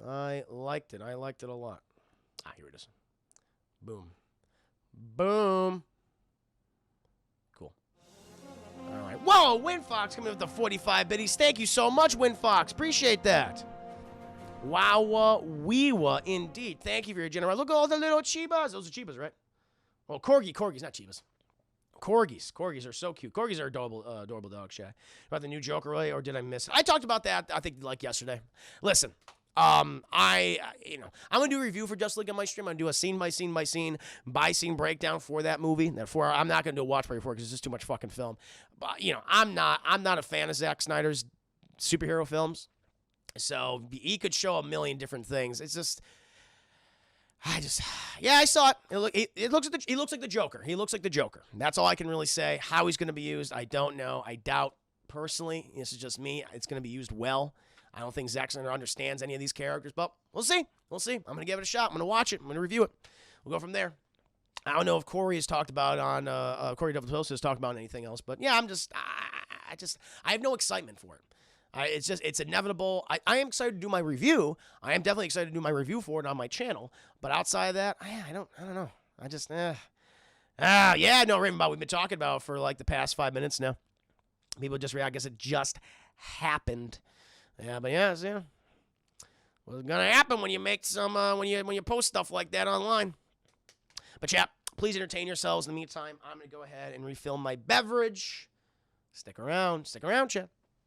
Speaker 1: I liked it. I liked it a lot. Here it is. Boom. Boom. All right. Whoa, Winfox coming with the 45 biddies. Thank you so much, Winfox. Appreciate that. Wowa weewa, indeed. Thank you for your generosity. Look at all the little chibas. Those are chibas, right? Well, corgis, not chibas. Corgis are so cute. Corgis are adorable dogs, Shay. About the new Joker, really, or did I miss it? I talked about that, I think, like yesterday. Listen. I'm gonna do a review for Justice League on my stream. I'm gonna do a scene by scene breakdown for that movie. Therefore, I'm not gonna do a watch party for it because it's just too much fucking film. But I'm not a fan of Zack Snyder's superhero films. So he could show a million different things. It's just, I saw it. He looks like the Joker. He looks like the Joker. That's all I can really say. How he's gonna be used, I don't know. I doubt personally. This is just me. It's gonna be used well. I don't think Zack Snyder understands any of these characters, but we'll see. I'm going to give it a shot. I'm going to watch it. I'm going to review it. We'll go from there. I don't know if Corey has talked about on Corey Double Post has talked about anything else, but yeah, I have no excitement for it. It's inevitable. I am excited to do my review. I am definitely excited to do my review for it on my channel. But outside of that, I don't know. Ravenbow, we've been talking about for like the past 5 minutes now. People just react. I guess it just happened. Yeah, but yeah, what's gonna happen when you make some when you post stuff like that online? But chat, please entertain yourselves. In the meantime, I'm gonna go ahead and refill my beverage. Stick around, chat.